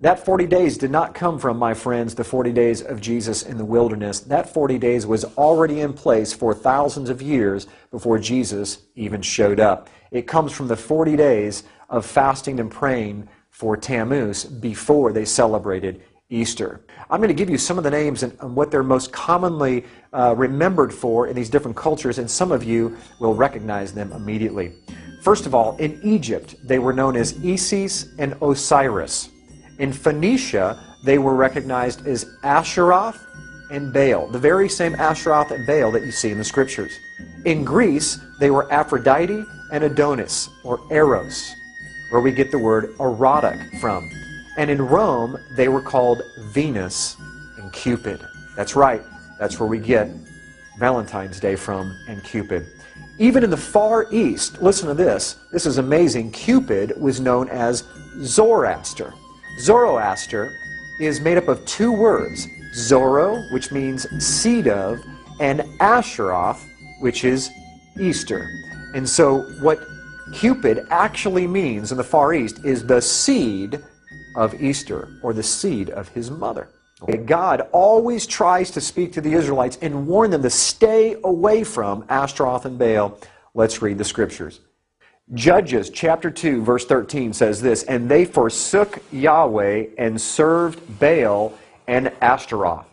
That 40 days did not come from, my friends, the 40 days of Jesus in the wilderness. That 40 days was already in place for thousands of years before Jesus even showed up. It comes from the 40 days of fasting and praying for Tammuz before they celebrated Easter. I'm going to give you some of the names and what they're most commonly remembered for in these different cultures, and some of you will recognize them immediately. First of all, in Egypt, they were known as Isis and Osiris. In Phoenicia, they were recognized as Asheroth and Baal, the very same Asheroth and Baal that you see in the scriptures. In Greece, they were Aphrodite and Adonis, or Eros, where we get the word erotic from. And in Rome, they were called Venus and Cupid. That's right, that's where we get Valentine's Day from, and Cupid. Even in the Far East, listen to this, this is amazing, Cupid was known as Zoroaster. Zoroaster is made up of two words, Zoro, which means seed of, and Asheroth, which is Easter. And so what Cupid actually means in the Far East is the seed of Easter, or the seed of his mother. Okay, God always tries to speak to the Israelites and warn them to stay away from Ashtaroth and Baal. Let's read the scriptures. Judges chapter 2 verse 13 says this, "And they forsook Yahweh and served Baal and Ashtaroth."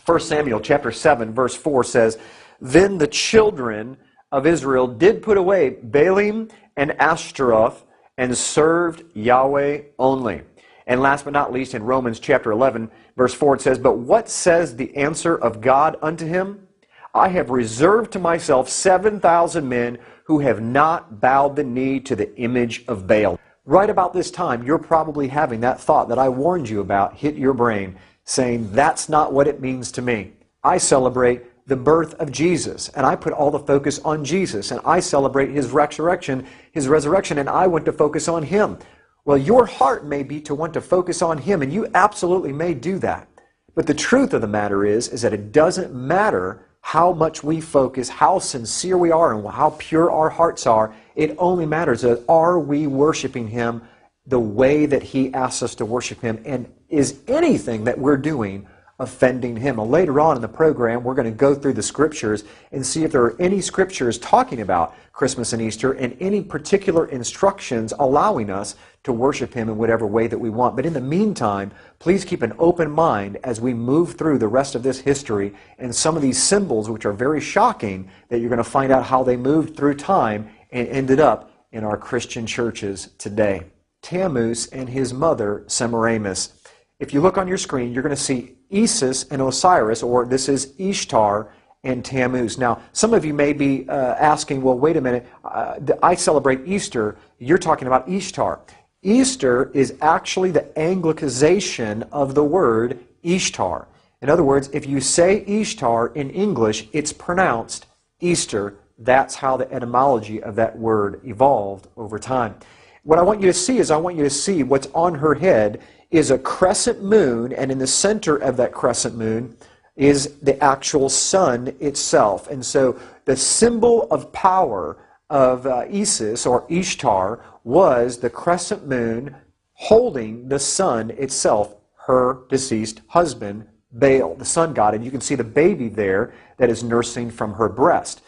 1 Samuel chapter 7 verse 4 says, "Then the children of Israel did put away Baalim and Ashtaroth and served Yahweh only." And last but not least, in Romans chapter 11 verse 4 it says, "But what says the answer of God unto him? I have reserved to myself 7,000 men who have not bowed the knee to the image of Baal." Right about this time, you're probably having that thought that I warned you about hit your brain, saying, that's not what it means to me. I celebrate the birth of Jesus, and I put all the focus on Jesus, and I celebrate his resurrection, and I want to focus on him. Well, your heart may be to want to focus on him, and you absolutely may do that. But the truth of the matter is that it doesn't matter how much we focus, how sincere we are, and how pure our hearts are. It only matters that are we worshiping him the way that he asks us to worship him, and is anything that we're doing offending him? Well, later on in the program, we're going to go through the scriptures and see if there are any scriptures talking about Christmas and Easter and any particular instructions allowing us to worship him in whatever way that we want. But in the meantime, please keep an open mind as we move through the rest of this history and some of these symbols, which are very shocking, that you're going to find out how they moved through time and ended up in our Christian churches today. Tammuz and his mother, Semiramis. If you look on your screen, you're going to see Isis and Osiris, or this is Ishtar and Tammuz. Now, some of you may be asking, well, wait a minute, I celebrate Easter. You're talking about Ishtar. Easter is actually the Anglicization of the word Ishtar. In other words, if you say Ishtar in English, it's pronounced Easter. That's how the etymology of that word evolved over time. What I want you to see is, I want you to see what's on her head is a crescent moon, and in the center of that crescent moon is the actual sun itself. And so the symbol of power of Isis, or Ishtar, was the crescent moon holding the sun itself, her deceased husband, Baal, the sun god. And you can see the baby there that is nursing from her breast.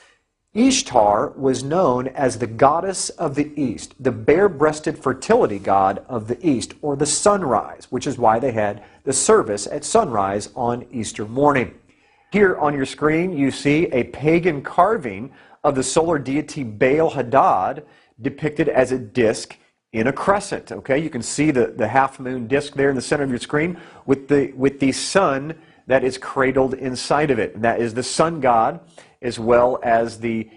Ishtar was known as the goddess of the East, the bare-breasted fertility god of the East, or the sunrise, which is why they had the service at sunrise on Easter morning. Here on your screen, you see a pagan carving of the solar deity Baal Hadad depicted as a disc in a crescent. Okay, you can see the half-moon disc there in the center of your screen with the sun that is cradled inside of it. And that is the sun god, as well as the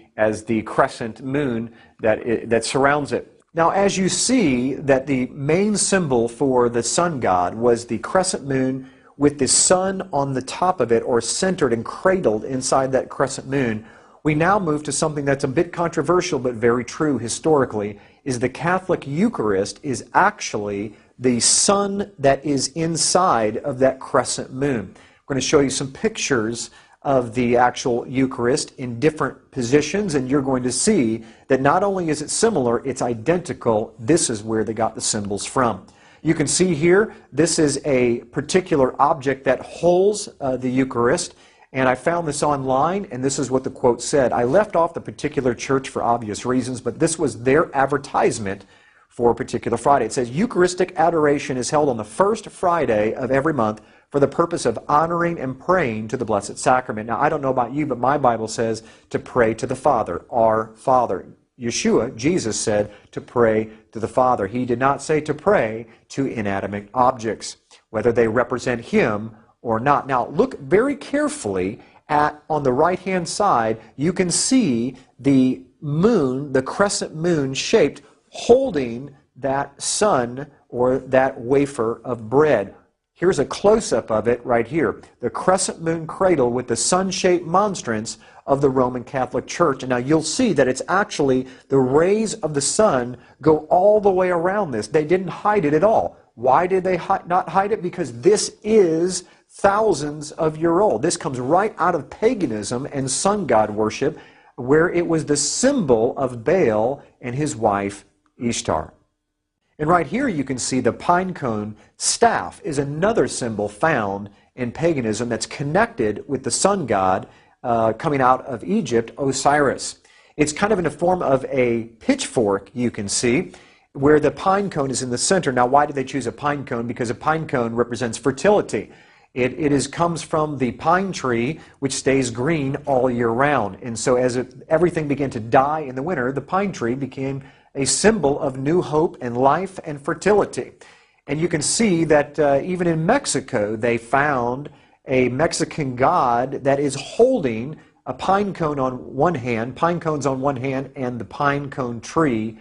crescent moon that surrounds it. Now, as you see that the main symbol for the sun god was the crescent moon with the sun on the top of it, or centered and cradled inside that crescent moon, we now move to something that's a bit controversial but very true historically, is the Catholic Eucharist is actually the sun that is inside of that crescent moon. We're going to show you some pictures of the actual Eucharist in different positions, and you're going to see that not only is it similar, it's identical. This is where they got the symbols from. You can see here, this is a particular object that holds the Eucharist, and I found this online, and this is what the quote said. I left off the particular church for obvious reasons, but this was their advertisement for a particular Friday. It says, Eucharistic adoration is held on the first Friday of every month for the purpose of honoring and praying to the Blessed Sacrament. Now, I don't know about you, but my Bible says to pray to the Father, our Father. Yeshua, Jesus, said to pray to the Father. He did not say to pray to inanimate objects, whether they represent Him or not. Now, look very carefully at, on the right-hand side, you can see the moon, the crescent moon shaped, holding that sun or that wafer of bread. Here's a close-up of it right here. The crescent moon cradle with the sun-shaped monstrance of the Roman Catholic Church. And now you'll see that it's actually the rays of the sun go all the way around this. They didn't hide it at all. Why did they not hide it? Because this is thousands of years old. This comes right out of paganism and sun god worship, where it was the symbol of Baal and his wife Ishtar. And right here you can see the pine cone staff is another symbol found in paganism that's connected with the sun god coming out of Egypt, Osiris. It's kind of in the form of a pitchfork, you can see, where the pine cone is in the center. Now, why did they choose a pine cone? Because a pine cone represents fertility. It comes from the pine tree, which stays green all year round. And so as everything began to die in the winter, the pine tree became a symbol of new hope and life and fertility. And you can see that even in Mexico, they found a Mexican god that is holding a pine cone on one hand, pine cones on one hand, and the pine cone tree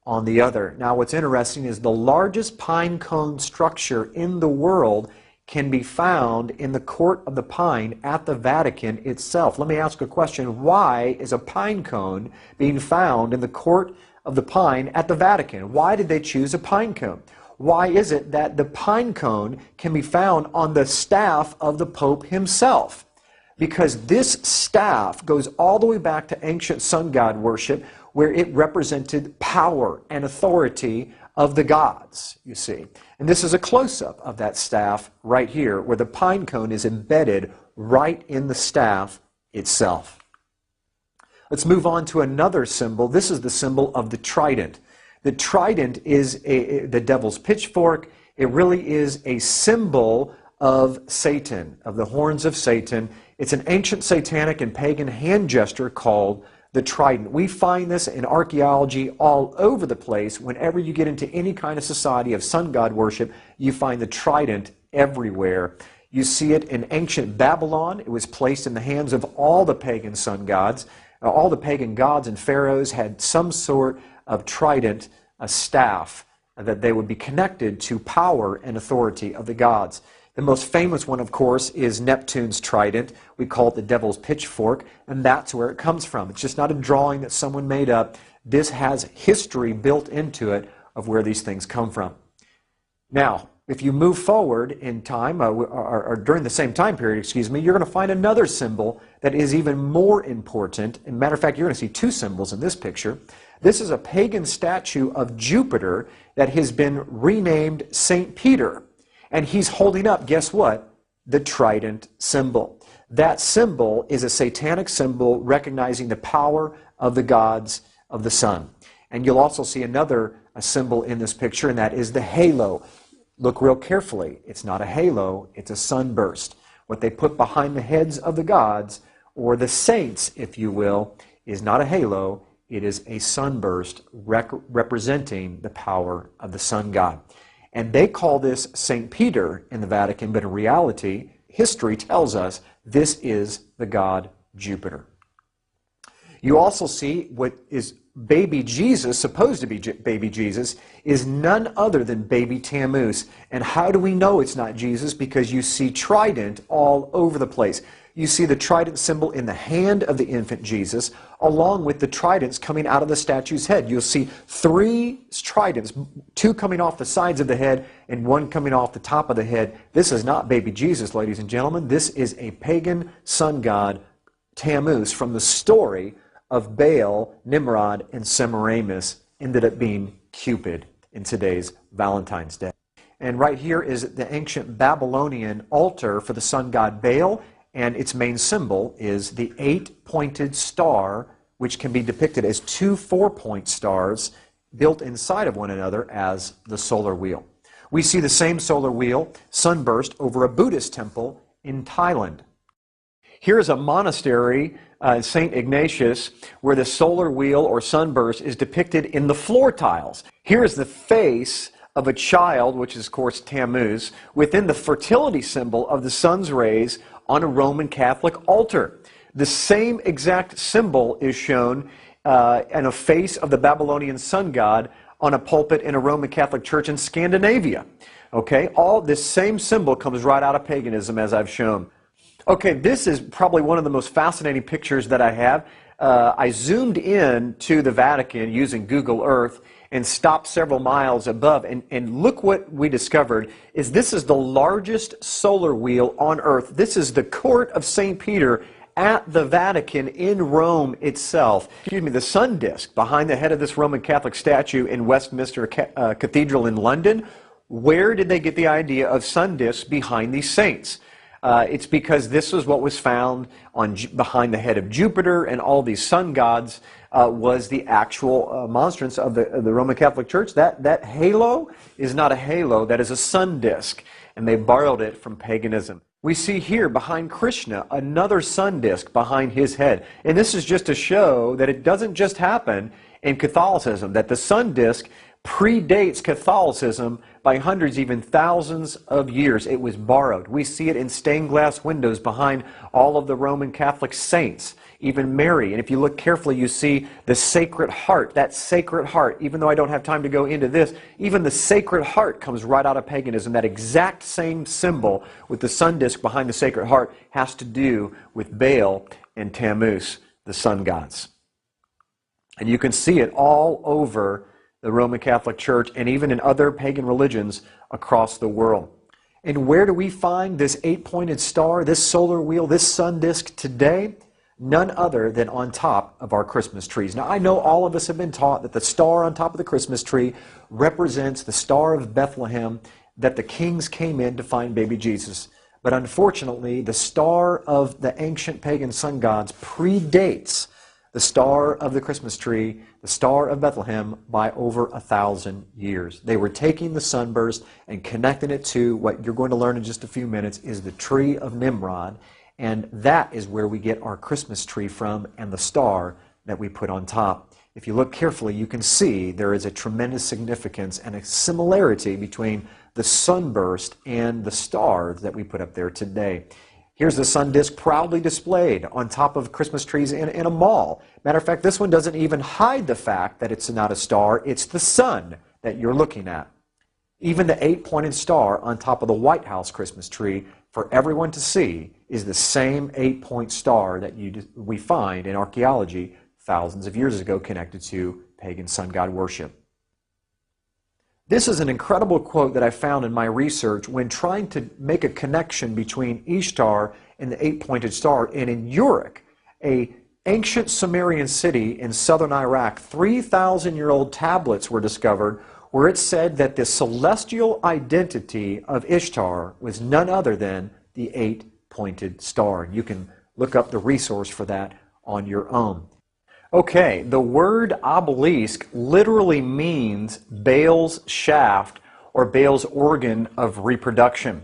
on the other. Now, what's interesting is the largest pine cone structure in the world can be found in the Court of the Pine at the Vatican itself. Let me ask a question. Why is a pine cone being found in the Court of the Pine at the Vatican? Why did they choose a pine cone? Why is it that the pine cone can be found on the staff of the Pope himself? Because this staff goes all the way back to ancient sun god worship, where it represented power and authority of the gods, you see. And this is a close-up of that staff right here, where the pine cone is embedded right in the staff itself. Let's move on to another symbol. This is the symbol of the trident. The trident is the devil's pitchfork. It really is a symbol of Satan, of the horns of Satan. It's an ancient satanic and pagan hand gesture called the trident. We find this in archaeology all over the place. Whenever you get into any kind of society of sun god worship, you find the trident everywhere. You see it in ancient Babylon. It was placed in the hands of all the pagan sun gods. All the pagan gods and pharaohs had some sort of trident, a staff, that they would be connected to power and authority of the gods. The most famous one, of course, is Neptune's trident. We call it the devil's pitchfork, and that's where it comes from. It's just not a drawing that someone made up. This has history built into it of where these things come from. Now, if you move forward in time, or during the same time period, you're going to find another symbol that is even more important. As a matter of fact, you're going to see two symbols in this picture. This is a pagan statue of Jupiter that has been renamed St. Peter. And he's holding up, guess what? The trident symbol. That symbol is a satanic symbol recognizing the power of the gods of the sun. And you'll also see another symbol in this picture, and that is the halo. Look real carefully. It's not a halo, it's a sunburst. What they put behind the heads of the gods, or the saints, if you will, is not a halo, it is a sunburst representing the power of the sun god. And they call this St. Peter in the Vatican, but in reality, history tells us this is the god Jupiter. You also see what is baby Jesus, supposed to be baby Jesus, is none other than baby Tammuz. And how do we know it's not Jesus? Because you see trident all over the place. You see the trident symbol in the hand of the infant Jesus, along with the tridents coming out of the statue's head. You'll see three tridents, two coming off the sides of the head and one coming off the top of the head. This is not baby Jesus, ladies and gentlemen. This is a pagan sun god, Tammuz, from the story of Baal, Nimrod, and Semiramis, ended up being Cupid in today's Valentine's Day. And right here is the ancient Babylonian altar for the sun god Baal, and its main symbol is the 8-pointed star, which can be depicted as 2 4-point stars built inside of one another as the solar wheel. We see the same solar wheel sunburst over a Buddhist temple in Thailand. Here is a monastery, St. Ignatius, where the solar wheel or sunburst is depicted in the floor tiles. Here is the face of a child, which is, of course, Tammuz, within the fertility symbol of the sun's rays on a Roman Catholic altar. The same exact symbol is shown in a face of the Babylonian sun god on a pulpit in a Roman Catholic church in Scandinavia. Okay, all this same symbol comes right out of paganism, as I've shown. Okay, this is probably one of the most fascinating pictures that I have. I zoomed in to the Vatican using Google Earth and stopped several miles above, and look what we discovered is this is the largest solar wheel on Earth. This is the court of St. Peter at the Vatican in Rome itself. Excuse me, the sun disk behind the head of this Roman Catholic statue in Westminster Cathedral in London. Where did they get the idea of sun disks behind these saints? It's because this was what was found behind the head of Jupiter and all these sun gods was the actual monstrance of the Roman Catholic Church. That halo is not a halo, that is a sun disk, and they borrowed it from paganism. We see here behind Krishna another sun disk behind his head, and this is just to show that it doesn't just happen in Catholicism, that the sun disk predates Catholicism by hundreds, even thousands of years. It was borrowed. We see it in stained glass windows behind all of the Roman Catholic saints, even Mary. And if you look carefully, you see the Sacred Heart. That Sacred Heart, even though I don't have time to go into this, even the Sacred Heart comes right out of paganism. That exact same symbol with the sun disk behind the Sacred Heart has to do with Baal and Tammuz, the sun gods. And you can see it all over the Roman Catholic Church, and even in other pagan religions across the world. And where do we find this 8-pointed star, this solar wheel, this sun disk today? None other than on top of our Christmas trees. Now, I know all of us have been taught that the star on top of the Christmas tree represents the Star of Bethlehem, that the kings came in to find baby Jesus. But unfortunately, the star of the ancient pagan sun gods predates the star of the Christmas tree, the Star of Bethlehem, by over 1,000 years. They were taking the sunburst and connecting it to what you're going to learn in just a few minutes is the tree of Nimrod, and that is where we get our Christmas tree from and the star that we put on top. If you look carefully, you can see there is a tremendous significance and a similarity between the sunburst and the stars that we put up there today. Here's the sun disk proudly displayed on top of Christmas trees in a mall. Matter of fact, this one doesn't even hide the fact that it's not a star. It's the sun that you're looking at. Even the 8-pointed star on top of the White House Christmas tree for everyone to see is the same 8-point star that we find in archaeology thousands of years ago connected to pagan sun god worship. This is an incredible quote that I found in my research when trying to make a connection between Ishtar and the 8-pointed star. And in Uruk, an ancient Sumerian city in southern Iraq, 3,000-year-old tablets were discovered where it said that the celestial identity of Ishtar was none other than the 8-pointed star. You can look up the resource for that on your own. Okay, the word obelisk literally means Baal's shaft or Baal's organ of reproduction.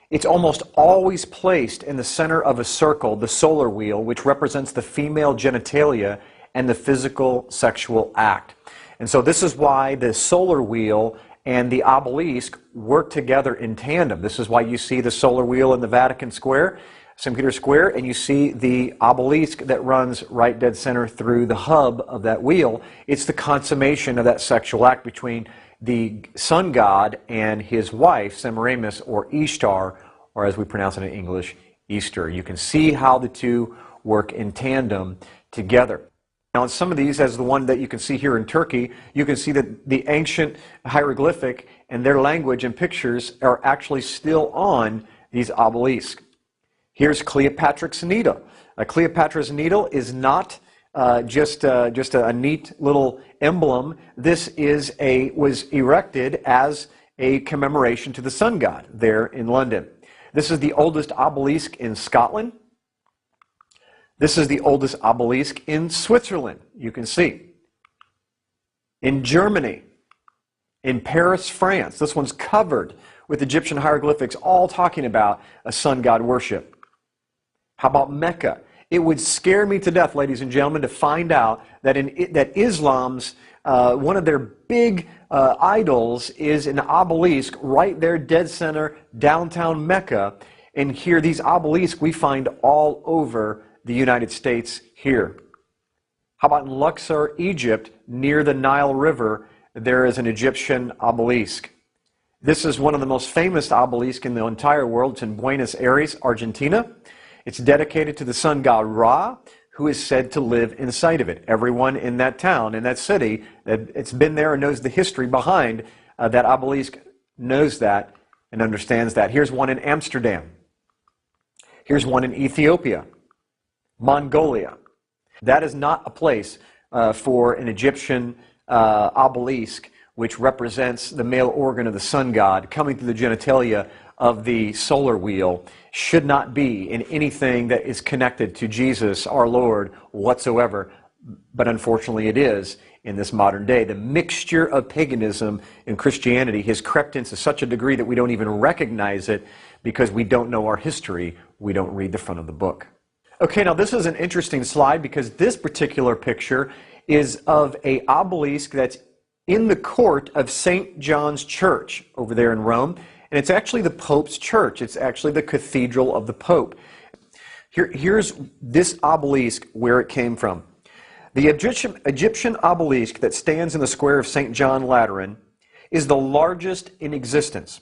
It's almost always placed in the center of a circle, the solar wheel, which represents the female genitalia and the physical sexual act. And so this is why the solar wheel and the obelisk work together in tandem. This is why you see the solar wheel in the Vatican Square, St. Peter's Square, and you see the obelisk that runs right dead center through the hub of that wheel. It's the consummation of that sexual act between the sun god and his wife, Semiramis, or Ishtar, or as we pronounce it in English, Easter. You can see how the two work in tandem together. Now, in some of these, as the one that you can see here in Turkey, you can see that the ancient hieroglyphic and their language and pictures are actually still on these obelisks. Here's Cleopatra's Needle. Cleopatra's Needle is not just a neat little emblem. This was erected as a commemoration to the sun god there in London. This is the oldest obelisk in Scotland. This is the oldest obelisk in Switzerland, you can see. In Germany, in Paris, France, this one's covered with Egyptian hieroglyphics, all talking about a sun god worship. How about Mecca? It would scare me to death, ladies and gentlemen, to find out that that Islam's one of their big idols is an obelisk right there, dead center, downtown Mecca. And here, these obelisks we find all over the United States here. How about in Luxor, Egypt, near the Nile River, there is an Egyptian obelisk. This is one of the most famous obelisks in the entire world. It's in Buenos Aires, Argentina. It's dedicated to the sun god Ra, who is said to live inside of it. Everyone in that town, in that city, it's been there and knows the history behind that obelisk, knows that and understands that. Here's one in Amsterdam. Here's one in Ethiopia, Mongolia. That is not a place for an Egyptian obelisk, which represents the male organ of the sun god coming through the genitalia of the solar wheel. Should not be in anything that is connected to Jesus, our Lord, whatsoever. But unfortunately it is in this modern day. The mixture of paganism and Christianity has crept into such a degree that we don't even recognize it because we don't know our history. We don't read the front of the book. Okay, now this is an interesting slide because this particular picture is of an obelisk that's in the court of St. John's Church over there in Rome. And it's actually the Pope's church. It's actually the cathedral of the Pope. Here's this obelisk, where it came from. The Egyptian obelisk that stands in the square of St. John Lateran is the largest in existence.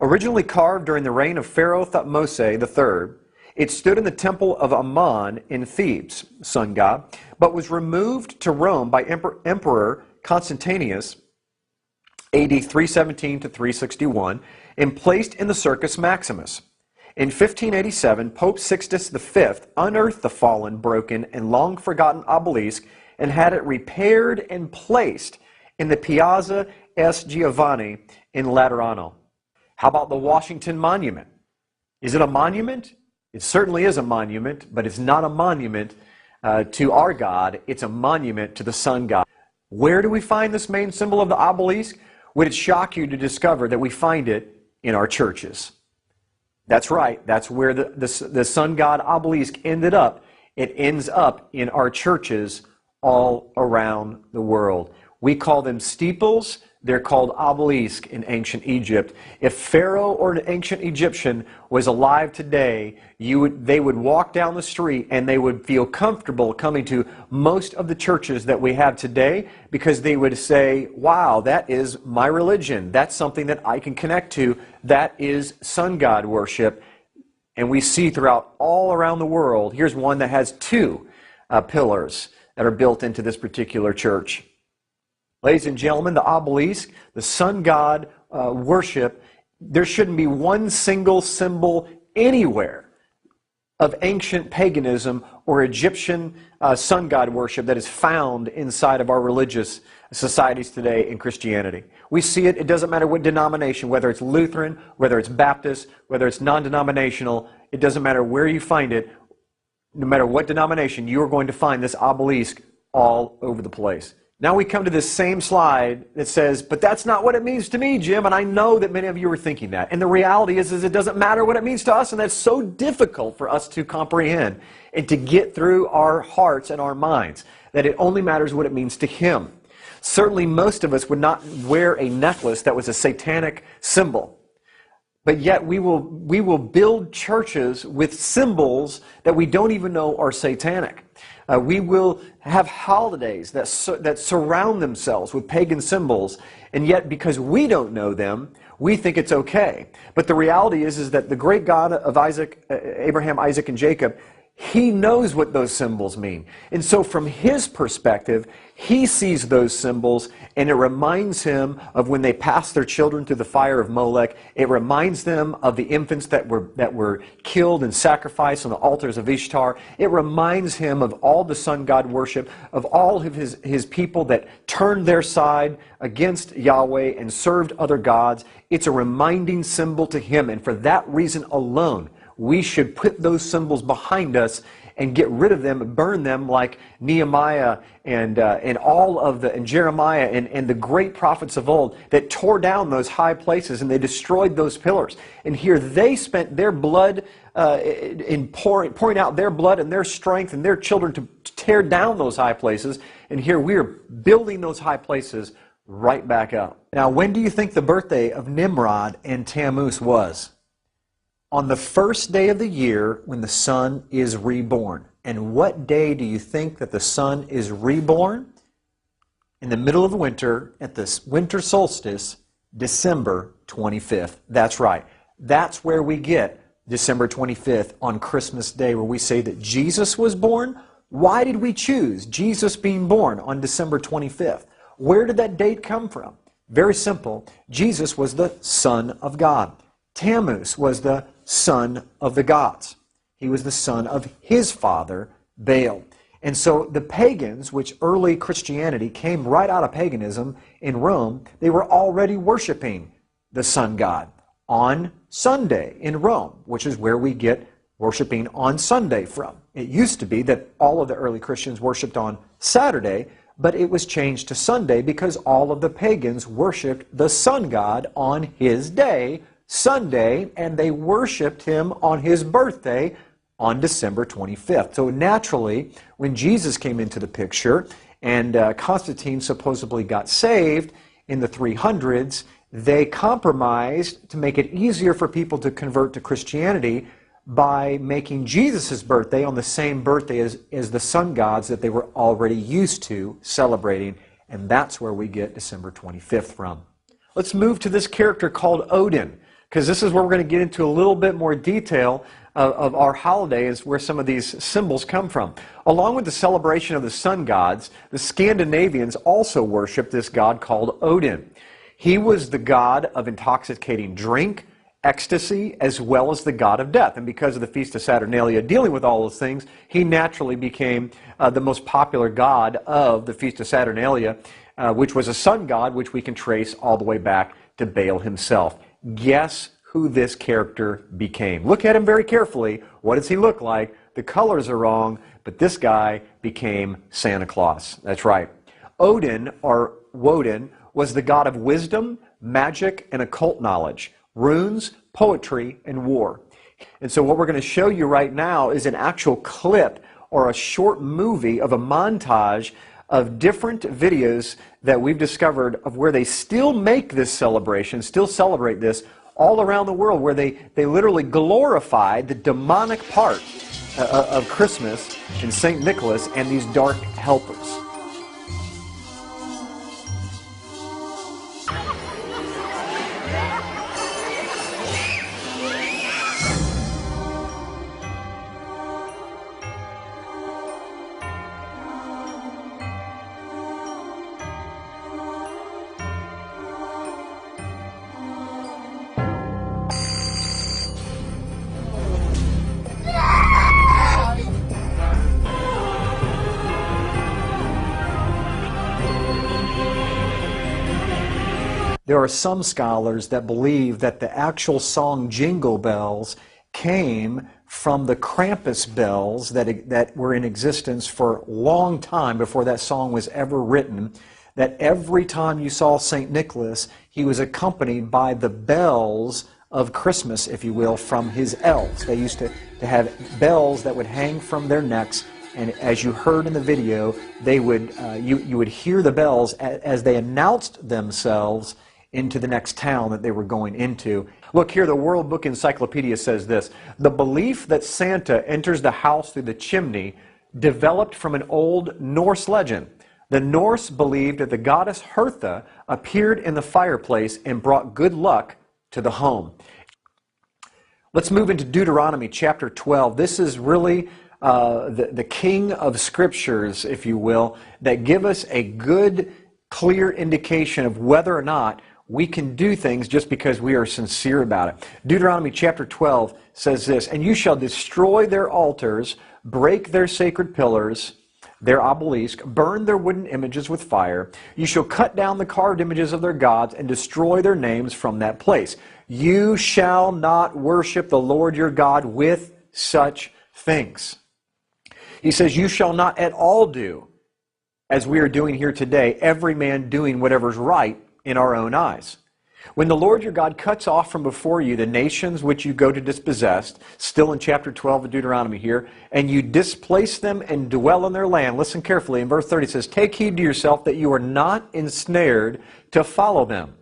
Originally carved during the reign of Pharaoh Thutmose III, it stood in the temple of Ammon in Thebes, sun god, but was removed to Rome by Emperor Constantius, AD 317 to 361, and placed in the Circus Maximus. In 1587, Pope Sixtus V unearthed the fallen, broken, and long-forgotten obelisk and had it repaired and placed in the Piazza S. Giovanni in Laterano. How about the Washington Monument? Is it a monument? It certainly is a monument, but it's not a monument to our God. It's a monument to the sun god. Where do we find this main symbol of the obelisk? Would it shock you to discover that we find it in our churches? That's right. That's where the sun god obelisk ended up. It ends up in our churches all around the world. We call them steeples. They're called obelisk in ancient Egypt. If Pharaoh or an ancient Egyptian was alive today, they would walk down the street and they would feel comfortable coming to most of the churches that we have today because they would say, wow, that is my religion. That's something that I can connect to. That is sun god worship. And we see throughout all around the world, here's one that has two pillars that are built into this particular church. Ladies and gentlemen, the obelisk, the sun god worship, there shouldn't be one single symbol anywhere of ancient paganism or Egyptian sun god worship that is found inside of our religious societies today in Christianity. We see it, it doesn't matter what denomination, whether it's Lutheran, whether it's Baptist, whether it's non-denominational, it doesn't matter where you find it, no matter what denomination, you are going to find this obelisk all over the place. Now we come to this same slide that says, but that's not what it means to me, Jim, and I know that many of you are thinking that. And the reality is it doesn't matter what it means to us, and that's so difficult for us to comprehend and to get through our hearts and our minds, that it only matters what it means to Him. Certainly most of us would not wear a necklace that was a satanic symbol. But yet we will build churches with symbols that we don't even know are satanic. We will have holidays that surround themselves with pagan symbols, and yet because we don't know them, we think it's okay. But the reality is that the great God of Abraham, Isaac, and Jacob, He knows what those symbols mean. And so from his perspective, he sees those symbols, and it reminds him of when they passed their children through the fire of Molech. It reminds them of the infants that were killed and sacrificed on the altars of Ishtar. It reminds him of all the sun god worship, of all of his people that turned their side against Yahweh and served other gods. It's a reminding symbol to him, and for that reason alone, we should put those symbols behind us and get rid of them, burn them like Nehemiah and Jeremiah and the great prophets of old that tore down those high places and they destroyed those pillars. And here they spent their blood in pouring out their blood and their strength and their children to tear down those high places. And here we are building those high places right back up. Now, when do you think the birthday of Nimrod and Tammuz was? On the first day of the year when the sun is reborn. And what day do you think that the sun is reborn? In the middle of the winter, at the winter solstice, December 25th. That's right. That's where we get December 25th on Christmas Day, where we say that Jesus was born. Why did we choose Jesus being born on December 25th? Where did that date come from? Very simple. Jesus was the Son of God. Tammuz was the son of the gods. He was the son of his father, Baal. And so the pagans, which early Christianity came right out of paganism in Rome, they were already worshiping the sun god on Sunday in Rome, which is where we get worshiping on Sunday from. It used to be that all of the early Christians worshiped on Saturday, but it was changed to Sunday because all of the pagans worshiped the sun god on his day, Sunday, and they worshipped him on his birthday on December 25th. So naturally, when Jesus came into the picture and Constantine supposedly got saved in the 300s, they compromised to make it easier for people to convert to Christianity by making Jesus' birthday on the same birthday as the sun gods that they were already used to celebrating, and that's where we get December 25th from. Let's move to this character called Odin, because this is where we're going to get into a little bit more detail of our holiday, is where some of these symbols come from. Along with the celebration of the sun gods, the Scandinavians also worshiped this god called Odin. He was the god of intoxicating drink, ecstasy, as well as the god of death. And because of the Feast of Saturnalia dealing with all those things, he naturally became the most popular god of the Feast of Saturnalia, which was a sun god, which we can trace all the way back to Baal himself. Guess who this character became? Look at him very carefully. What does he look like? The colors are wrong, but this guy became Santa Claus. That's right. Odin, or Woden, was the god of wisdom, magic, and occult knowledge, runes, poetry, and war. And so what we're going to show you right now is an actual clip or a short movie of a montage of different videos that we've discovered of where they still make this celebration, still celebrate this all around the world, where they literally glorify the demonic part of Christmas and St. Nicholas and these dark helpers. There are some scholars that believe that the actual song Jingle Bells came from the Krampus bells that were in existence for a long time before that song was ever written, that every time you saw St. Nicholas, he was accompanied by the bells of Christmas, if you will, from his elves. They used to have bells that would hang from their necks, and as you heard in the video, they would you would hear the bells as they announced themselves into the next town that they were going into. Look here, the World Book Encyclopedia says this: the belief that Santa enters the house through the chimney developed from an old Norse legend. The Norse believed that the goddess Hertha appeared in the fireplace and brought good luck to the home. Let's move into Deuteronomy chapter 12. This is really the king of scriptures, if you will, that give us a good, clear indication of whether or not we can do things just because we are sincere about it. Deuteronomy chapter 12 says this, "And you shall destroy their altars, break their sacred pillars, their obelisk, burn their wooden images with fire. You shall cut down the carved images of their gods and destroy their names from that place. You shall not worship the Lord your God with such things." He says, you shall not at all do as we are doing here today, every man doing whatever's right in our own eyes. When the Lord your God cuts off from before you the nations which you go to dispossess, still in chapter 12 of Deuteronomy here, and you displace them and dwell in their land, listen carefully, in verse 30 it says, "Take heed to yourself that you are not ensnared to follow them,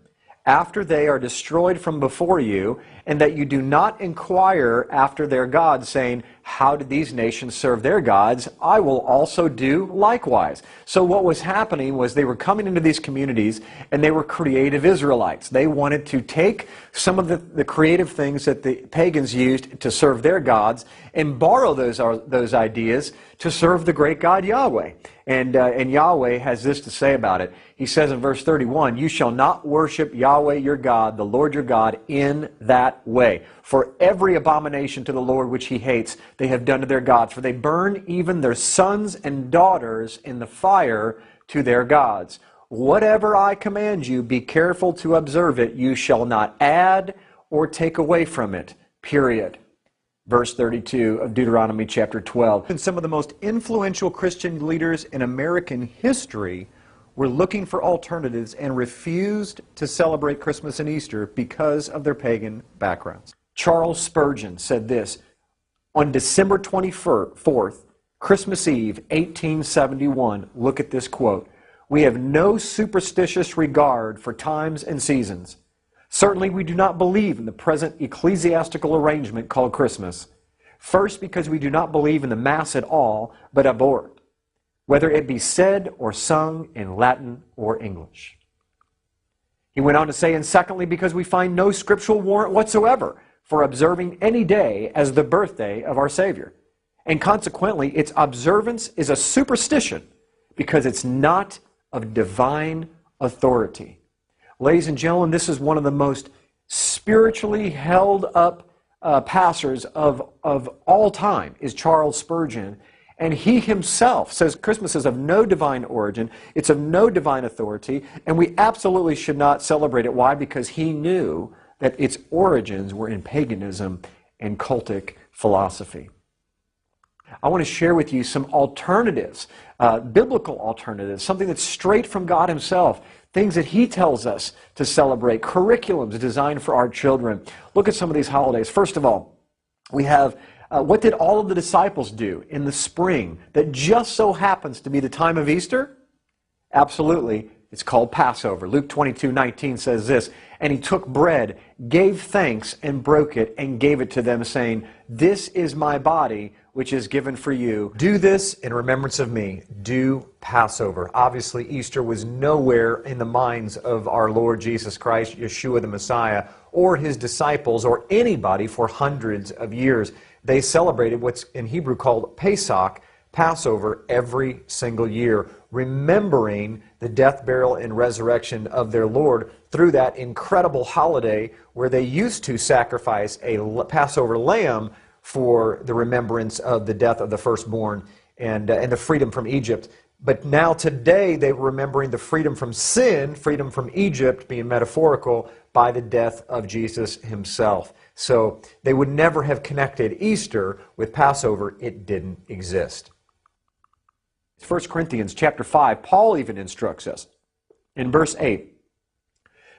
after they are destroyed from before you, and that you do not inquire after their gods, saying, how did these nations serve their gods? I will also do likewise." So what was happening was they were coming into these communities, and they were creative Israelites. They wanted to take some of the creative things that the pagans used to serve their gods and borrow those ideas to serve the great God Yahweh. And Yahweh has this to say about it. He says in verse 31, "You shall not worship Yahweh your God, the Lord your God, in that way. For every abomination to the Lord which he hates, they have done to their gods. For they burn even their sons and daughters in the fire to their gods. Whatever I command you, be careful to observe it. You shall not add or take away from it." Period. Verse 32 of Deuteronomy chapter 12. And some of the most influential Christian leaders in American history were looking for alternatives and refused to celebrate Christmas and Easter because of their pagan backgrounds. Charles Spurgeon said this, on December 24th, Christmas Eve, 1871, look at this quote, "We have no superstitious regard for times and seasons. Certainly we do not believe in the present ecclesiastical arrangement called Christmas. First, because we do not believe in the Mass at all, but abhor it, whether it be said or sung in Latin or English." He went on to say, and secondly, because we find no scriptural warrant whatsoever for observing any day as the birthday of our Savior. And consequently, its observance is a superstition because it's not of divine authority. Ladies and gentlemen, this is one of the most spiritually held up pastors of all time is Charles Spurgeon. And he himself says Christmas is of no divine origin, it's of no divine authority, and we absolutely should not celebrate it. Why? Because he knew that its origins were in paganism and cultic philosophy. I want to share with you some alternatives, biblical alternatives, something that's straight from God himself, things that he tells us to celebrate, curriculums designed for our children. Look at some of these holidays. First of all, we have what did all of the disciples do in the spring that just so happens to be the time of Easter? Absolutely. It's called Passover. Luke 22:19 says this, "And he took bread, gave thanks, and broke it, and gave it to them, saying, This is my body, which is given for you. Do this in remembrance of me." Do Passover. Obviously, Easter was nowhere in the minds of our Lord Jesus Christ, Yeshua the Messiah, or his disciples, or anybody for hundreds of years. They celebrated what's in Hebrew called Pesach, Passover, every single year, remembering the death, burial, and resurrection of their Lord through that incredible holiday where they used to sacrifice a Passover lamb for the remembrance of the death of the firstborn and the freedom from Egypt. But now today they're remembering the freedom from sin, freedom from Egypt, being metaphorical, by the death of Jesus himself. So they would never have connected Easter with Passover. It didn't exist. 1 Corinthians chapter 5, Paul even instructs us in verse 8,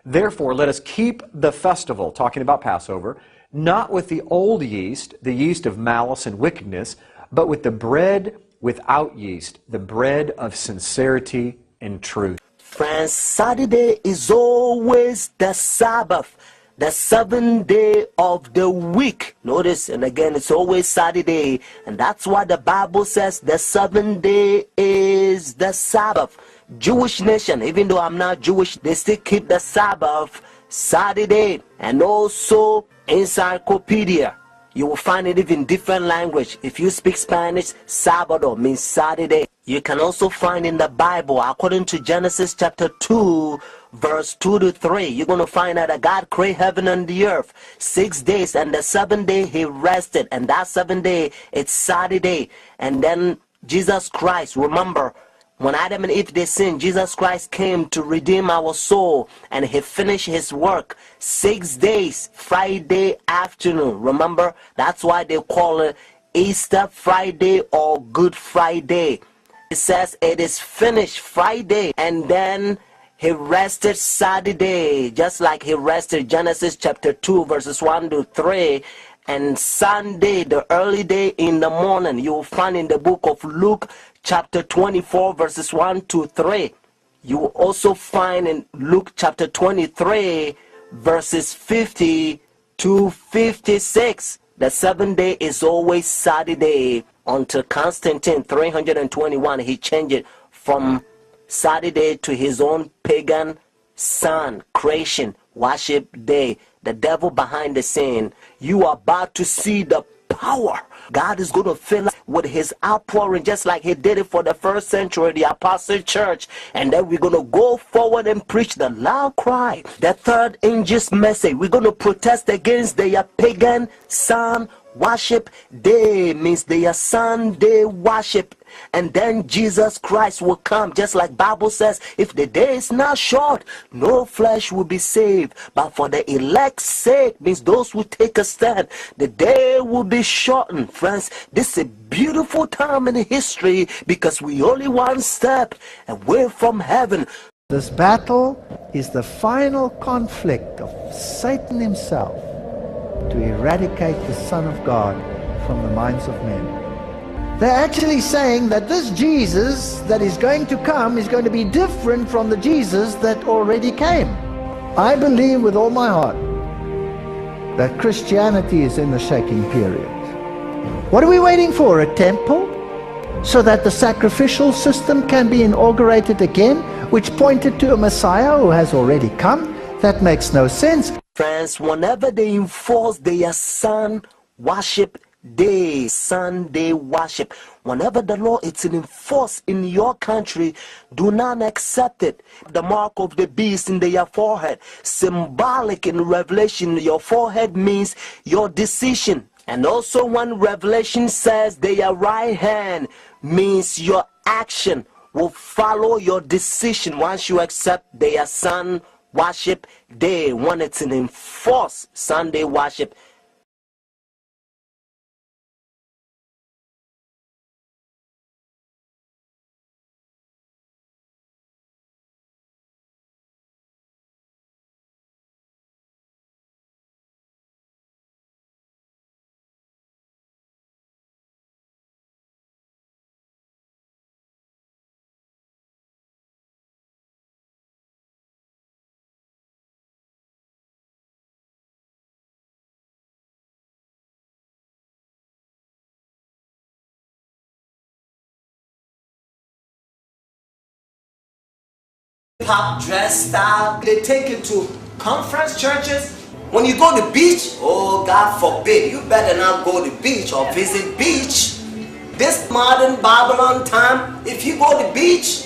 "Therefore let us keep the festival," talking about Passover, "not with the old yeast, the yeast of malice and wickedness, but with the bread without yeast, the bread of sincerity and truth." Friends, Saturday is always the Sabbath, the seventh day of the week. Notice, and again, it's always Saturday. And that's why the Bible says the seventh day is the Sabbath. Jewish nation, even though I'm not Jewish, they still keep the Sabbath Saturday. And also encyclopedia. You will find it even different language. If you speak Spanish, sábado means Saturday. You can also find in the Bible, according to Genesis chapter 2, verse 2 to 3, you're going to find out that God created heaven and the earth 6 days, and the 7th day he rested, and that 7th day it's Saturday. And then Jesus Christ, remember, when Adam and Eve they sinned, Jesus Christ came to redeem our soul, and he finished his work 6 days, Friday afternoon. Remember, that's why they call it Easter Friday or Good Friday. It says it is finished Friday, and then he rested Saturday, just like he rested Genesis chapter 2 verses 1 to 3. And Sunday, the early day in the morning, you will find in the book of Luke chapter 24 verses 1 to 3. You will also find in Luke chapter 23 verses 50 to 56. The 7th day is always Saturday until Constantine 321. He changed it from Saturday to his own pagan sun creation worship day. The devil behind the scene. You are about to see the power. God is going to fill us with his outpouring, just like he did it for the first century, the apostle church. And then we're going to go forward and preach the loud cry, the third angel's message. We're going to protest against their pagan sun worship day, means their Sunday worship. And then Jesus Christ will come, just like Bible says, if the day is not short, no flesh will be saved. But for the elect's sake, means those who take a stand, the day will be shortened. Friends, this is a beautiful time in history, because we only one step away from heaven. This battle is the final conflict of Satan himself to eradicate the Son of God from the minds of men. They're actually saying that this Jesus that is going to come is going to be different from the Jesus that already came. I believe with all my heart that Christianity is in the shaking period. What are we waiting for? A temple? So that the sacrificial system can be inaugurated again, which pointed to a Messiah who has already come? That makes no sense. Friends, whenever they enforce their sun worship day, Sunday worship, whenever the law is enforced in your country, do not accept it. The mark of the beast in their forehead, symbolic in Revelation, your forehead means your decision. And also when Revelation says their right hand means your action will follow your decision once you accept their sun worship day, when it's an enforced Sunday worship. Pop dress style, they take it to conference churches. When you go to the beach, oh God forbid, you better not go to the beach or visit beach. This modern Babylon time, if you go to the beach,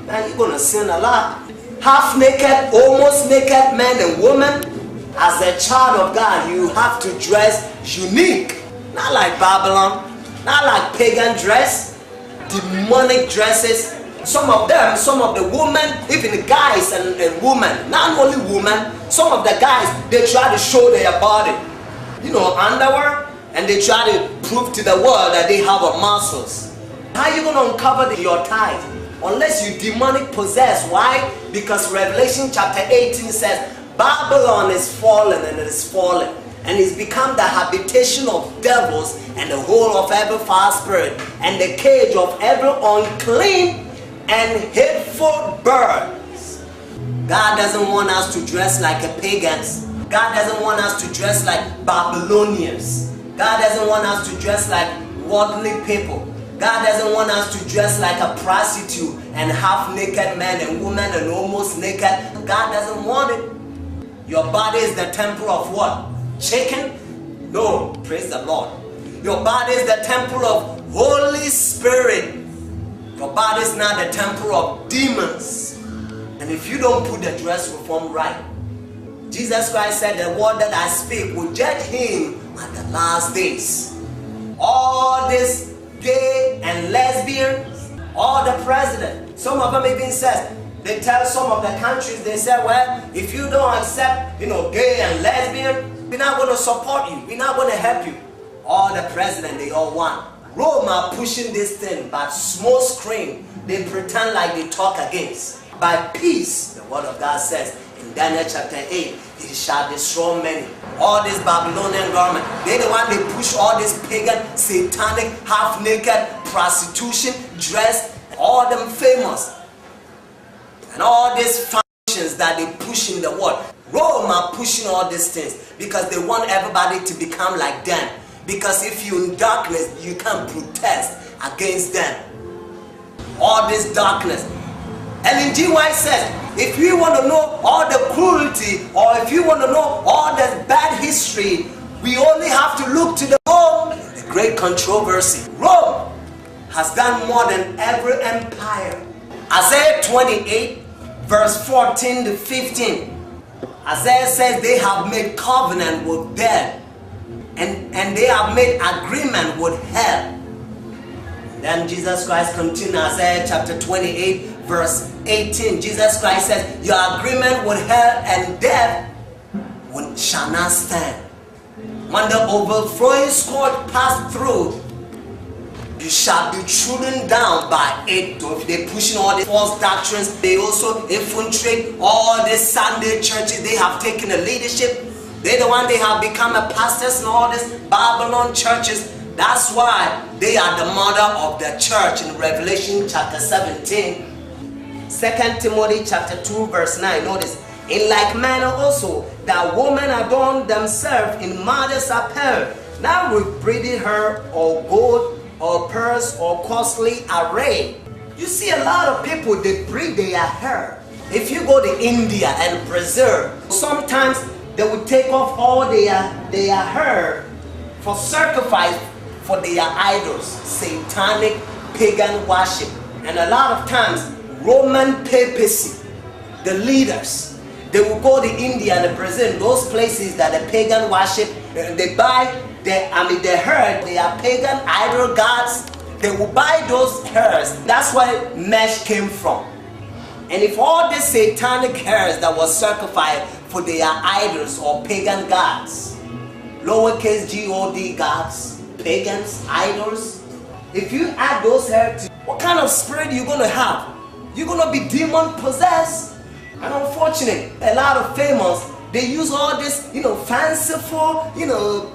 man, you're gonna sin a lot. Half naked, almost naked men and women. As a child of God, you have to dress unique, not like Babylon, not like pagan dress, demonic dresses. Some of them, some of the women, even the guys and women, not only women, some of the guys, they try to show their body, you know, underwear, and they try to prove to the world that they have a muscles. How are you going to uncover your tithe? Unless you demonic possess. Why? Because Revelation chapter 18 says, Babylon is fallen and it is fallen, and it's become the habitation of devils and the hole of every foul spirit and the cage of every unclean and hateful birds. God doesn't want us to dress like a pagans. God doesn't want us to dress like Babylonians. God doesn't want us to dress like worldly people. God doesn't want us to dress like a prostitute and half-naked men and women and almost naked. God doesn't want it. Your body is the temple of what? Chicken? No. Praise the Lord. Your body is the temple of Holy Spirit. Your body is not the temple of demons. And if you don't put the dress reform right, Jesus Christ said the word that I speak will judge him at the last days. All this gay and lesbians, all the president, some of them even says, they tell some of the countries, they say, well, if you don't accept, gay and lesbian, we're not going to support you. We're not going to help you. All the president, they all want. Rome are pushing this thing, but small screen, they pretend like they talk against. By peace, the word of God says in Daniel chapter 8, it shall destroy many. All this Babylonian government, they're the one they push all this pagan, satanic, half-naked, prostitution, dress, all them famous. And all these functions that they push in the world. Rome are pushing all these things because they want everybody to become like them. Because if you're in darkness, you can protest against them. All this darkness. Ellen G. White says, if you want to know all the cruelty, or if you want to know all the bad history, we only have to look to the Rome, the great controversy. Rome has done more than every empire. Isaiah 28, verse 14 to 15. Isaiah says they have made covenant with death, and they have made agreement with hell. Then Jesus Christ continues, Isaiah chapter 28, verse 18. Jesus Christ says, your agreement with hell and death shall not stand. When the overflowing scourge passed through, you shall be trodden down by it. So if they're pushing all these false doctrines, they also infiltrate all these Sunday churches. They have taken the leadership. They're the one they have become a pastors in all these Babylon churches. That's why they are the mother of the church in Revelation chapter 17. 2 Timothy chapter 2 verse 9. Notice, in like manner also, that women adorn themselves in modest apparel, not with braided hair or gold or pearls or costly array. You see a lot of people, they braid their hair. If you go to India and Brazil, sometimes they would take off all their hair for sacrifice for their idols, satanic, pagan worship. And a lot of times, Roman papacy, the leaders, they will go to India and Brazil, those places that the pagan worship, they buy the hair, they are pagan idol gods, they will buy those hairs. That's where mesh came from. And if all these satanic hairs that was sacrificed for their idols or pagan gods, lowercase g-o-d gods, pagans, idols, if you add those hairs to, what kind of spirit you're going to have? You're going to be demon possessed. And unfortunately, a lot of famous, they use all this, fanciful,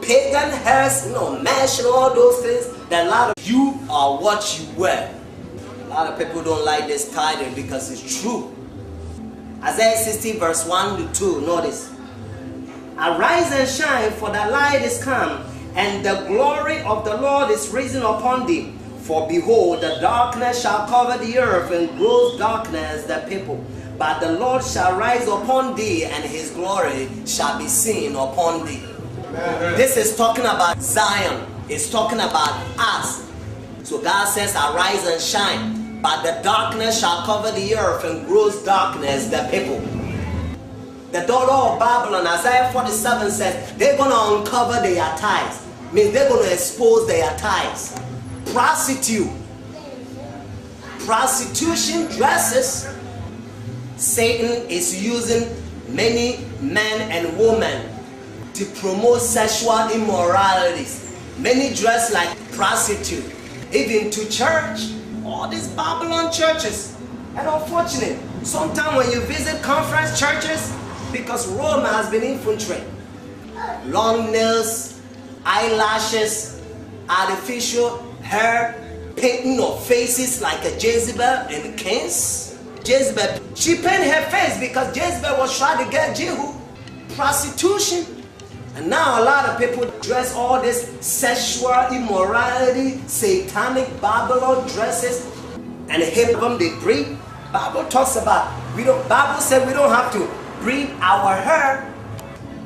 pagan hairs, mesh and all those things. That a lot of you are what you wear. A lot of people don't like this title because it's true. Isaiah 60 verse 1 to 2, notice. Arise and shine, for the light is come, and the glory of the Lord is risen upon thee. For behold, the darkness shall cover the earth, and gross darkness the people. But the Lord shall rise upon thee, and his glory shall be seen upon thee. Amen. This is talking about Zion. It's talking about us. So God says, arise and shine. But the darkness shall cover the earth, and gross darkness the people. The daughter of Babylon, Isaiah 47 says, they're going to uncover their ties. Means they're going to expose their ties. Prostitution dresses. Satan is using many men and women to promote sexual immoralities. Many dress like prostitute, even to church, all these Babylon churches. And unfortunately, sometimes when you visit conference churches, because Rome has been infiltrated, long nails, eyelashes, artificial hair, painting of faces like a Jezebel in Kings. Jezebel, she painted her face because Jezebel was trying to get Jehu. Prostitution. And now a lot of people dress all this sexual immorality, satanic Babylon dresses, and hip them they breed. Bible talks about, Bible said we don't have to breed our hair.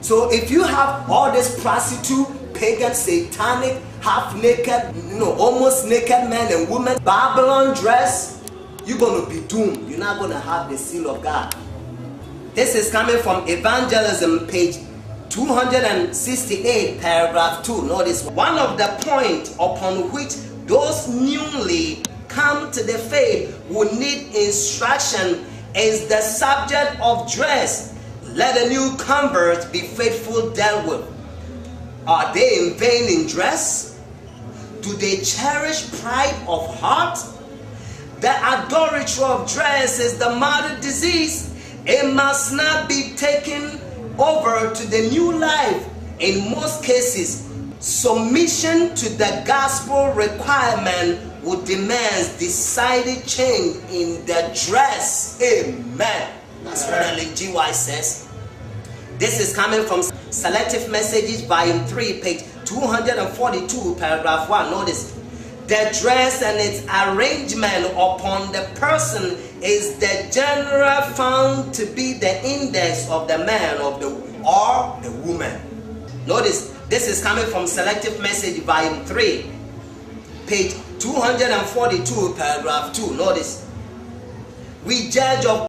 So if you have all this prostitute pagan, satanic, half-naked, almost naked men and women, Babylon dress, you're going to be doomed. You're not going to have the seal of God. This is coming from Evangelism, page 268, paragraph 2. Notice, one of the points upon which those newly come to the faith will need instruction is the subject of dress. Let a new convert be faithful dealt with. Are they in vain in dress? Do they cherish pride of heart? The idolatry of dress is the mother disease. It must not be taken over to the new life. In most cases, submission to the gospel requirement would demand decided change in the dress. Amen. That's what Ellen G. White says. This is coming from Selective Messages, volume 3, page 242, paragraph 1. Notice, the dress and its arrangement upon the person is the general found to be the index of the man or the woman. Notice, this is coming from Selective Message, volume 3, page 242, paragraph 2. Notice, we judge of